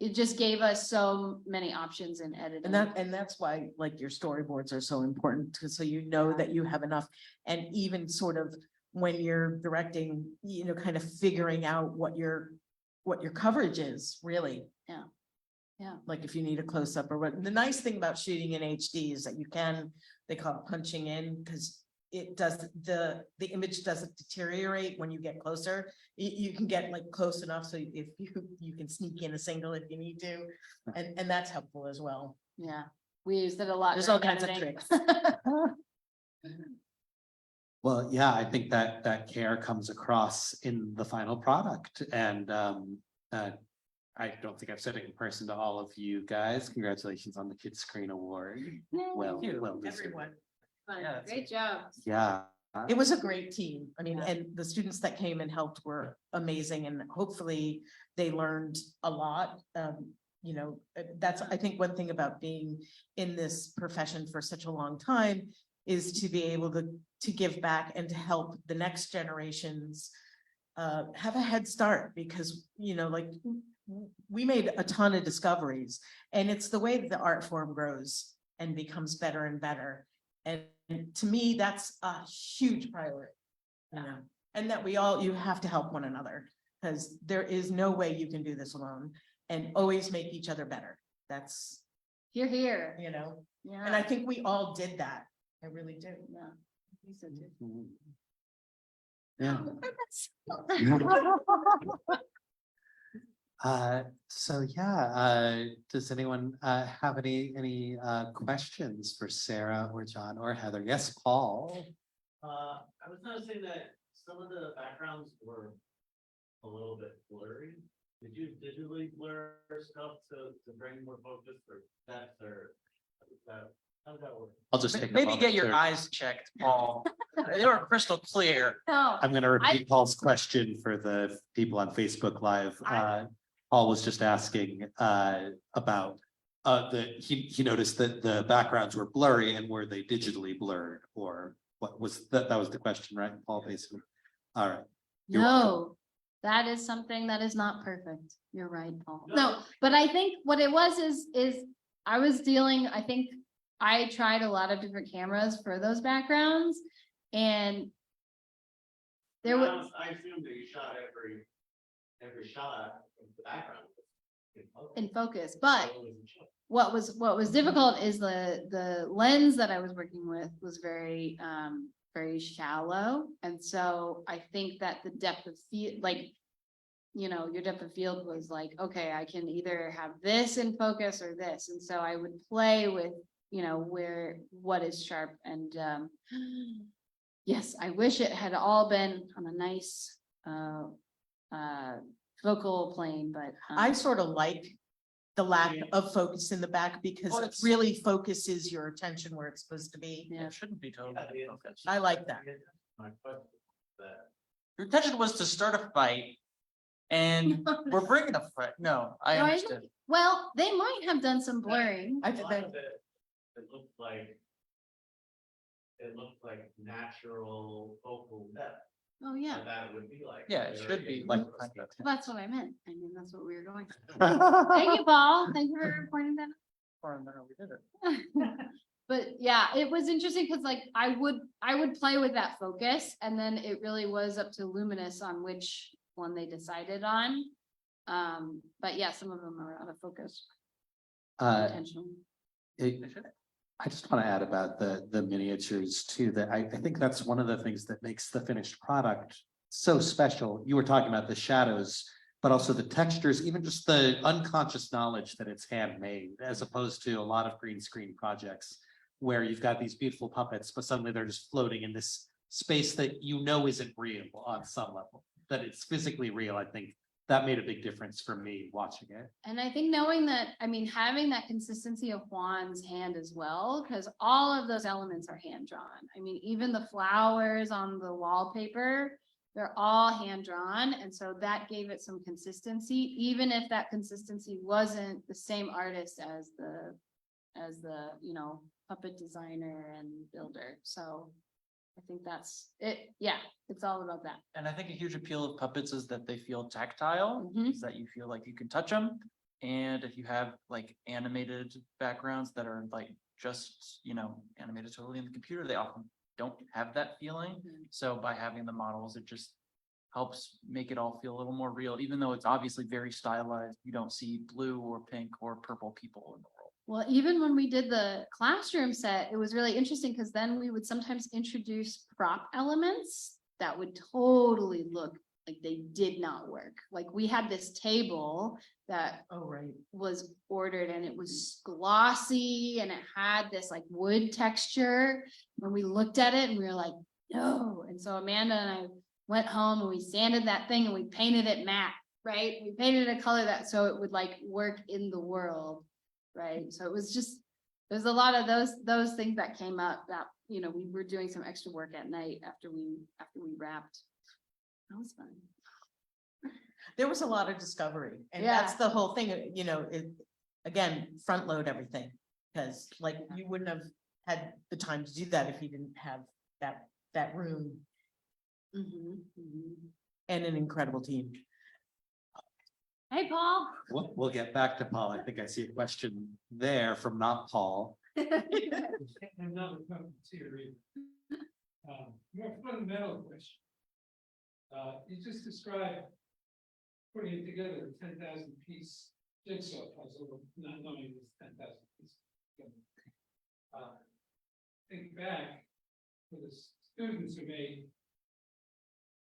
it just gave us so many options in editing. And that's why like your storyboards are so important, because so you know that you have enough, and even sort of when you're directing, you know, kind of figuring out what your coverage is, really. Yeah. Yeah. Like if you need a close-up or what, the nice thing about shooting in HD is that you can, they call it punching in, because it does, the image doesn't deteriorate when you get closer. You can get like close enough, so if you can sneak in a single if you need to, and that's helpful as well. Yeah, we used it a lot. There's all during kinds of editing. tricks. Well, yeah, I think that care comes across in the final product, and I don't think I've said it in person to all of you guys. Congratulations on the Kids Screen Award. Well, well deserved. Everyone. Fun. Yeah, that's Great job. Yeah. It was a great team. I mean, Yeah. and the students that came and helped were amazing, and hopefully they learned a lot. You know, that's, I think, one thing about being in this profession for such a long time is to be able to give back and to help the next generations have a head start, because, you know, like we made a ton of discoveries, and it's the way that the art form grows and becomes better and better. And to me, that's a huge priority, you know, and that you have to help one another, because there is no way you can do this alone, and always make each other better. That's, You're here. you know, Yeah. and I think we all did that. I really do. Yeah. Lisa did. Yeah. So yeah, does anyone have any questions for Sarah or John or Heather? Yes, Paul. I was noticing that some of the backgrounds were a little bit blurry. Did you digitally blur stuff to bring more focus or depth, or how does that work? I'll just take a Maybe moment get your to- eyes checked, Paul. They were crystal clear. No, I'm gonna repeat Paul's question for the people on Facebook Live. Paul was just asking about he noticed that the backgrounds were blurry, and were they digitally blurred, or what was that? That was the question, right, Paul, basically? All right. You're welcome. no, that is something that is not perfect. You're right, Paul. No, but I think what it was is I was dealing, I think I tried a lot of different cameras for those backgrounds, and there was, I assumed that you shot every shot of the background. in focus, but So it wasn't shot. what was difficult is the lens that I was working with was very very shallow, and so I think that the depth of field, like, you know, your depth of field was like, okay, I can either have this in focus or this, and so I would play with, you know, what is sharp, and yes, I wish it had all been on a nice focal plane, but I sort of like the lack of focus in the back, because Well, it it's- really focuses your attention where it's supposed to be. yeah. It shouldn't be totally focused. I like that. My question is that. Your intention was to start a fight, and we're bringing a fight. No, I No, I understood. Well, they might have done some blurring. I A think lot that, of it looked like natural focal depth, Oh, yeah, that would be like. Yeah, it should be. Like- that's what I meant. I mean, that's what we were going. Thank you, Paul. Thank you for pointing that Or no, we did it. out. But yeah, it was interesting because like I would play with that focus, and then it really was up to Luminous on which one they decided on. But yeah, some of them are out of focus intentionally. I just want to add about the miniatures too, that I think that's one of the things that makes the finished product so special. You were talking about the shadows but also the textures, even just the unconscious knowledge that it's handmade, as opposed to a lot of green screen projects where you've got these beautiful puppets, but suddenly they're just floating in this space that you know isn't real on some level, that it's physically real. I think that made a big difference for me watching it. And I think knowing that, I mean, having that consistency of Juan's hand as well, because all of those elements are hand drawn. I mean, even the flowers on the wallpaper, they're all hand drawn. And so that gave it some consistency, even if that consistency wasn't the same artist as the, you know, puppet designer and builder. So I think that's it. Yeah, it's all about that. And I think a huge appeal of puppets is that they feel tactile, Mhm. is that you feel like you can touch them. And if you have like animated backgrounds that are like just, you know, animated totally in the computer, they often don't have that feeling. Mhm. So by having the models, it just helps make it all feel a little more real, even though it's obviously very stylized. You don't see blue or pink or purple people in the world. Well, even when we did the classroom set, it was really interesting because then we would sometimes introduce prop elements that would totally look like they did not work. Like we had this table that Oh, right. was ordered and it was glossy and it had this like wood texture. When we looked at it and we were like, no. And so Amanda and I went home and we sanded that thing and we painted it matte, right? We painted a color that so it would like work in the world. Right, so it was just, there's a lot of those things that came up that, you know, we were doing some extra work at night after we wrapped. That was fun. There was a lot of discovery, and Yeah. that's the whole thing, you know, it, again, front load everything. Cause like you wouldn't have had the time to do that if you didn't have that room and an incredible team. Hey, Paul. We'll get back to Paul. I think I see a question there from not Paul. I'm not a puppeteer either. More fundamental question. You just described putting together a 10,000 piece jigsaw puzzle, not knowing it's 10,000 pieces. Think back for the students who may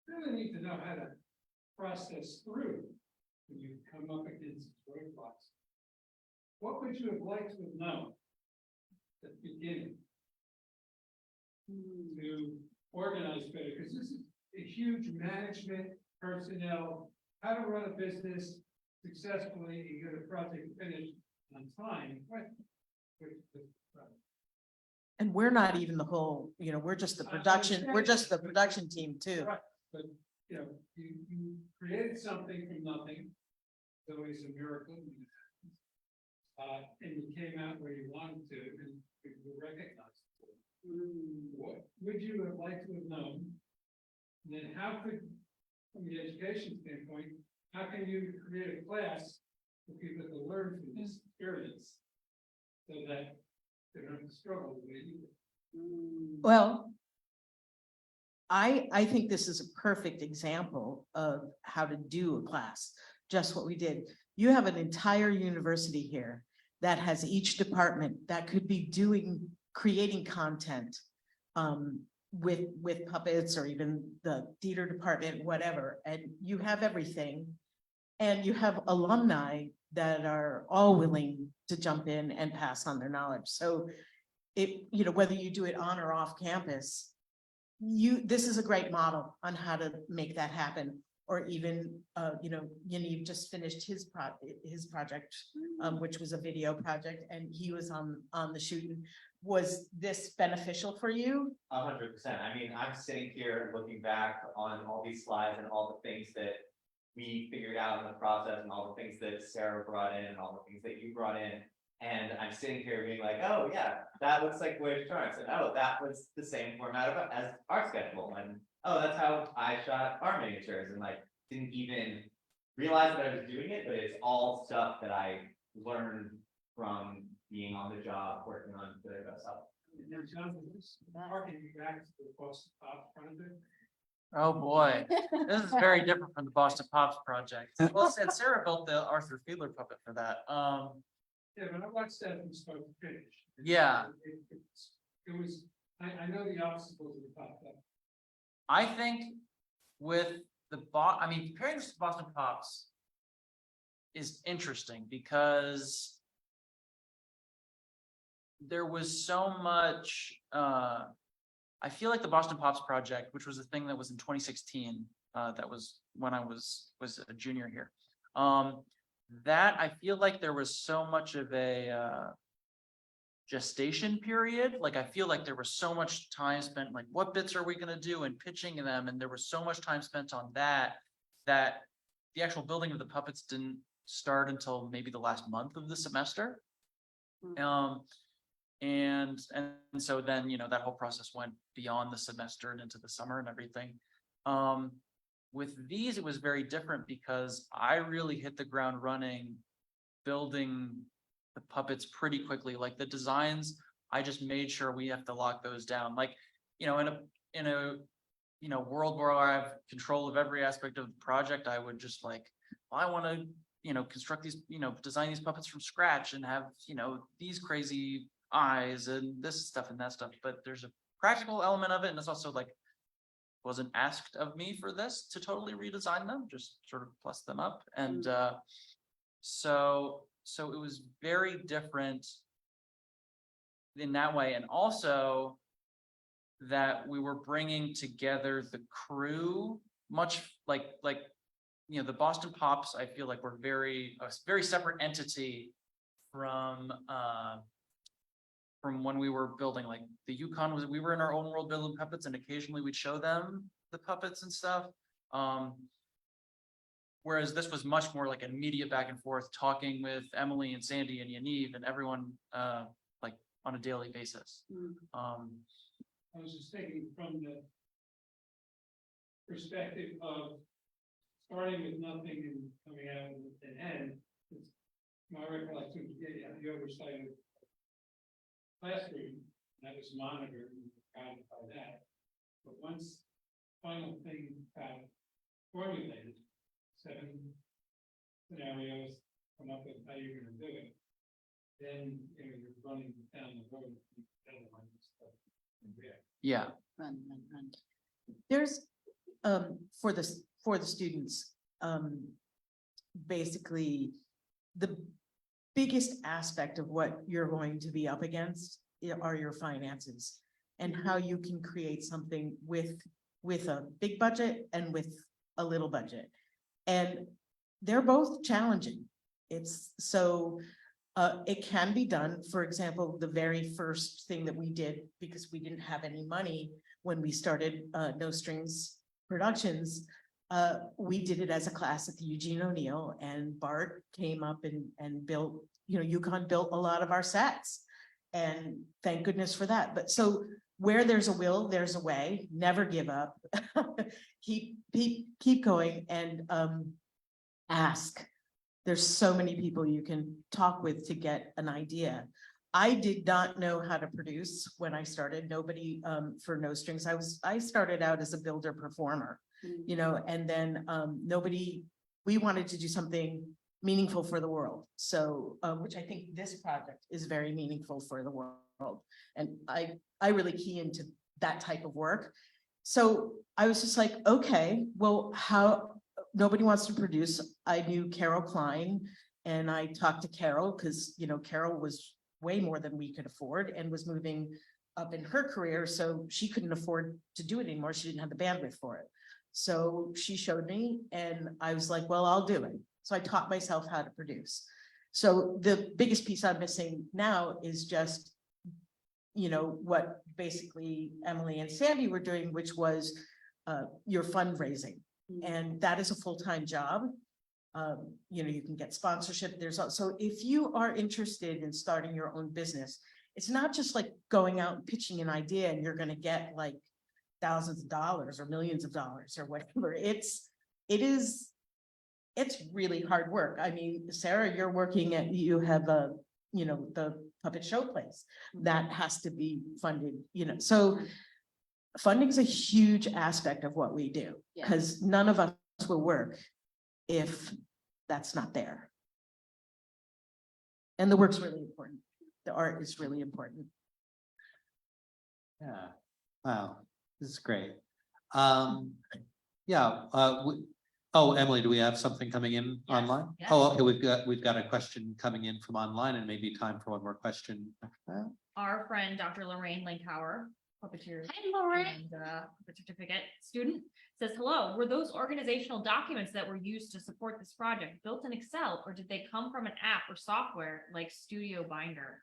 really need to know how to process through when you come up against roadblocks. What would you have liked to have known at the beginning to organize better? Because this is a huge management, personnel, how to run a business successfully and get a project finished on time. And we're not even the whole, you know, we're just the production team too. Right, but you know, you created something from nothing. It's always a miracle. And you came out where you wanted to and you were recognized. What would you have liked to have known? And then how could, from the education standpoint, how can you create a class for people to learn from this experience? So that they don't have to struggle with it either. Well, I think this is a perfect example of how to do a class, just what we did. You have an entire university here that has each department that could be creating content with puppets or even the theater department, whatever, and you have everything. And you have alumni that are all willing to jump in and pass on their knowledge. So you know, whether you do it on or off campus, this is a great model on how to make that happen. Or even, you know, Yaniv just finished his project, which was a video project, and he was on the shooting. Was this beneficial for you? 100%. I mean, I'm sitting here looking back on all these slides and all the things that we figured out in the process and all the things that Sarah brought in and all the things that you brought in. And I'm sitting here being like, oh yeah, that looks like Voyage Torrance. And oh, that was the same format as our schedule. And oh, that's how I shot our miniatures, and like didn't even realize that I was doing it, but it's all stuff that I learned from being on the job, working on the stuff. Now, Jonathan, this harking back to the Boston Pop project. Oh, boy. This is very different from the Boston Pops project. Well, said Sarah built the Arthur Fiedler puppet for that. Yeah, but I watched that from start to finish. Yeah. It was, I know the obstacles that popped up. I think with the I mean, comparing this to Boston Pops, is interesting because there was so much, I feel like the Boston Pops project, which was a thing that was in 2016, that was when I was a junior here. That I feel like there was so much of a gestation period. Like I feel like there was so much time spent, like what bits are we gonna do and pitching them, and there was so much time spent on that that the actual building of the puppets didn't start until maybe the last month of the semester. And so then, you know, that whole process went beyond the semester and into the summer and everything. With these, it was very different because I really hit the ground running, building the puppets pretty quickly. Like the designs, I just made sure we have to lock those down. Like, you know, in a you know, world where I have control of every aspect of the project, I would just like, well, I want to, you know, construct these, you know, design these puppets from scratch and have, you know, these crazy eyes and this stuff and that stuff. But there's a practical element of it, and it's also like, wasn't asked of me for this to totally redesign them, just sort of plus them up. And so it was very different in that way. And also that we were bringing together the crew much like, you know, the Boston Pops, I feel like were a very separate entity from when we were building, like the Yukon was, we were in our own world building puppets, and occasionally we'd show them the puppets and stuff. Whereas this was much more like an immediate back and forth, talking with Emily and Sandy and Yaniv and everyone like on a daily basis. I was just thinking from the perspective of starting with nothing and coming out with an end. It's my recollection, the oversight of classroom, that was monitored and guided by that. But once final thing got formulated, 7 scenarios, come up with how you're gonna do it, then you know, you're running down the road. Yeah. Run, run, run. There's, for the students, basically, the biggest aspect of what you're going to be up against are your finances and how you can create something with a big budget and with a little budget. And they're both challenging. It's so, it can be done. For example, the very first thing that we did, because we didn't have any money when we started No Strings Productions, we did it as a class at the Eugene O'Neill, and Bart came up and built, you know, Yukon built a lot of our sets. And thank goodness for that. But so where there's a will, there's a way. Never give up. keep going and ask. There's so many people you can talk with to get an idea. I did not know how to produce when I started. Nobody for No Strings. I started out as a builder performer, you know, and then we wanted to do something meaningful for the world. So, which I think this project is very meaningful for the world. And I really key into that type of work. So I was just like, okay, well, how nobody wants to produce. I knew Carol Klein, and I talked to Carol because, you know, Carol was way more than we could afford and was moving up in her career. So she couldn't afford to do it anymore. She didn't have the bandwidth for it. So she showed me, and I was like, well, I'll do it. So I taught myself how to produce. So the biggest piece I'm missing now is just, you know, what basically Emily and Sandy were doing, which was your fundraising. And that is a full-time job. You know, you can get sponsorship. There's also, if you are interested in starting your own business, it's not just like going out and pitching an idea and you're going to get like thousands of dollars or millions of dollars or whatever. It's really hard work. I mean, Sarah, you're working at, you have a, you know, the puppet show place that has to be funded, you know, so funding is a huge aspect of what we do, because none of us will work if that's not there. And the work's really important. The art is really important. Yeah, wow, this is great. Yeah, Oh, Emily, do we have something coming in Yes, online? yes. Oh, okay, we've got a question coming in from online and maybe time for one more question. after that. Our friend, Dr. Lorraine Linkhauer, puppeteer. Hi, Lorraine. And the certificate student says, hello, were those organizational documents that were used to support this project built in Excel, or did they come from an app or software like Studio Binder?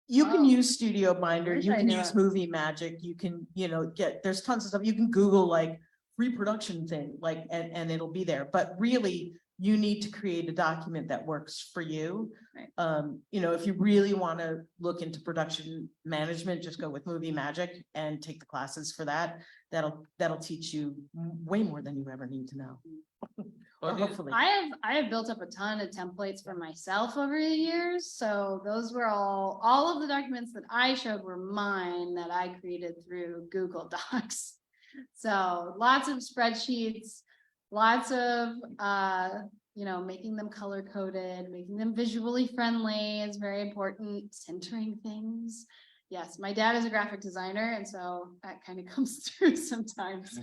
You can Oh. use Studio Binder, wish you I can knew use it. Movie Magic, you can, there's tons of stuff. You can Google like reproduction thing, like, and it'll be there. But really, you need to create a document that works for you. Right. If you really want to look into production management, just go with Movie Magic and take the classes for that. That'll teach you way more than you ever need to know. Or hopefully. I have built up a ton of templates for myself over the years, so those were all of the documents that I showed were mine that I created through Google Docs. So lots of spreadsheets, lots of, making them color coded, making them visually friendly is very important, centering things. Yes, my dad is a graphic designer, and so that kind of comes through sometimes.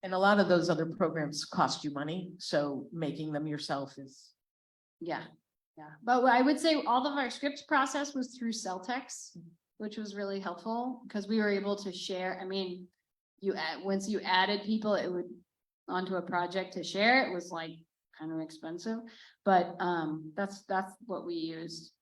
And a lot of those other programs cost you money, so making them yourself is. Yeah, but I would say all of our script process was through Celtex, which was really helpful because we were able to share. I mean, once you added people, it would onto a project to share. It was like kind of expensive, but that's what we used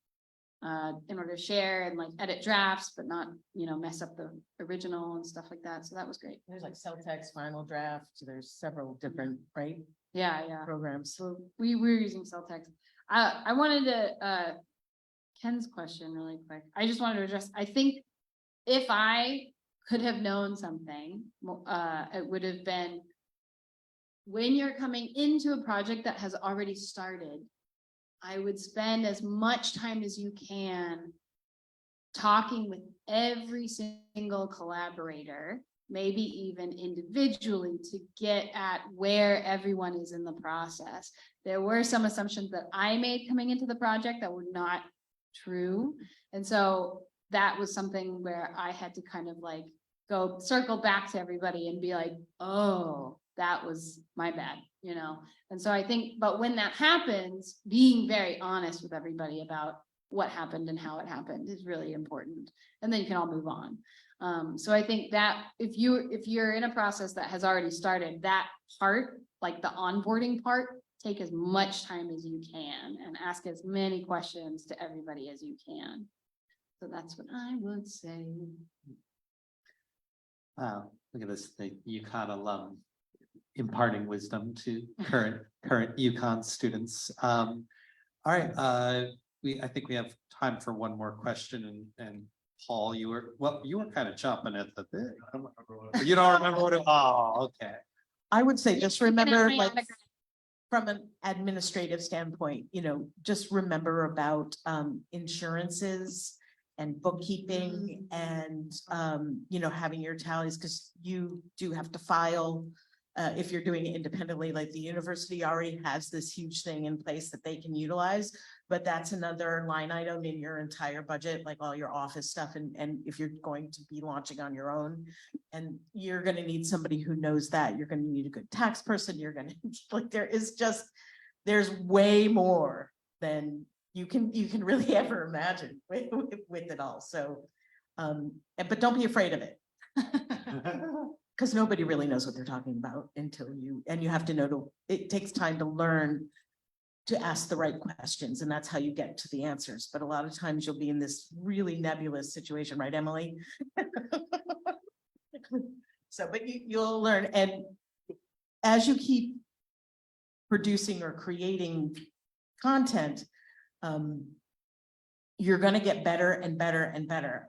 in order to share and like edit drafts, but not mess up the original and stuff like that. So that was great. There's like Celtex, Final Draft, there's several different, right, Yeah. programs. So we were using Celtex. I wanted to, Ken's question really quick. I just wanted to address, I think if I could have known something, it would have been when you're coming into a project that has already started, I would spend as much time as you can talking with every single collaborator, maybe even individually, to get at where everyone is in the process. There were some assumptions that I made coming into the project that were not true. And so that was something where I had to kind of like go circle back to everybody and be like, oh, that was my bad, And so I think, but when that happens, being very honest with everybody about what happened and how it happened is really important. And then you can all move on. So I think that if you're in a process that has already started, that part, like the onboarding part, take as much time as you can and ask as many questions to everybody as you can. So that's what I would say. Wow, look at this, the UConn alum imparting wisdom to current UConn students. All right, I think we have time for one more question, and Paul, you were kind of chomping at the bit. You don't remember what it, oh, okay. I would say, just You can have remember, my like, autograph. from an administrative standpoint, just remember about insurances and bookkeeping and, having your tallies, because you do have to file. If you're doing it independently, like the university already has this huge thing in place that they can utilize, but that's another line item in your entire budget, like all your office stuff. And if you're going to be launching on your own, and you're going to need somebody who knows that, you're going to need a good tax person. You're going to like, there's way more than you can really ever imagine with it all. So, but don't be afraid of it. Because nobody really knows what they're talking about until you have to know it takes time to learn to ask the right questions, and that's how you get to the answers. But a lot of times you'll be in this really nebulous situation, right, Emily? So, but you'll learn, and as you keep producing or creating content, you're gonna get better and better and better.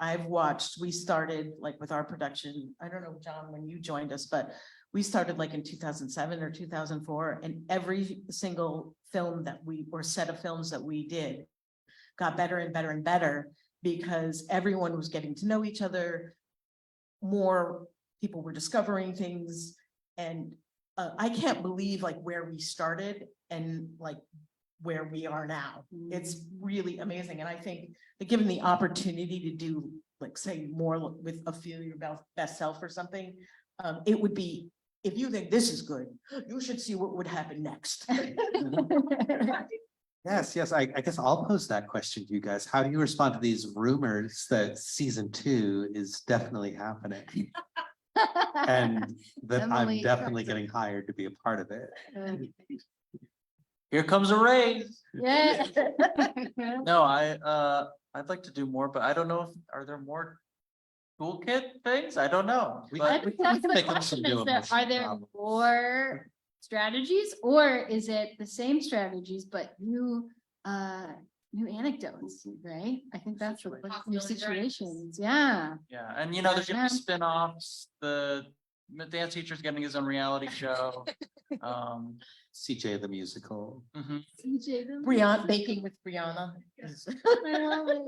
We started like with our production, I don't know, John, when you joined us, but we started like in 2007 or 2004, and every single film or set of films that we did got better and better and better because everyone was getting to know each other. More people were discovering things, and I can't believe like where we started and like where we are now. It's really amazing. And I think that given the opportunity to do, like, say, more with a Feel Your Best Self or something, it would be if you think this is good, you should see what would happen next. Yes, I guess I'll pose that question to you guys. How do you respond to these rumors that season 2 is definitely happening? And that I'm Emily- definitely getting hired to be a part of it. Here comes a raise. Yeah. No, I'd like to do more, but I don't know if, are there more toolkit things? I don't know. We- I But think we that's can the make up some question, new is there, are emotions, there probably. more strategies, or is it the same strategies, but new anecdotes, right? I think that's the question. New situations, yeah. yeah, and you know, there's gonna be Yeah. spin-offs, the dance teacher's getting his own reality show. CJ the musical. Mhm. CJ, the- Brianna, baking with Brianna. is- I love it.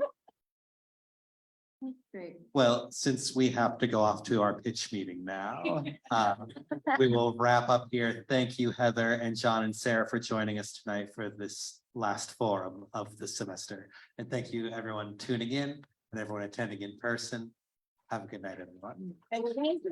That's great. Well, since we have to go off to our pitch meeting now, we will wrap up here. Thank you, Heather and John and Sarah, for joining us tonight for this last forum of the semester. And thank you, everyone tuning in and everyone attending in person. Have a good night, everyone. Thank you. Thank you.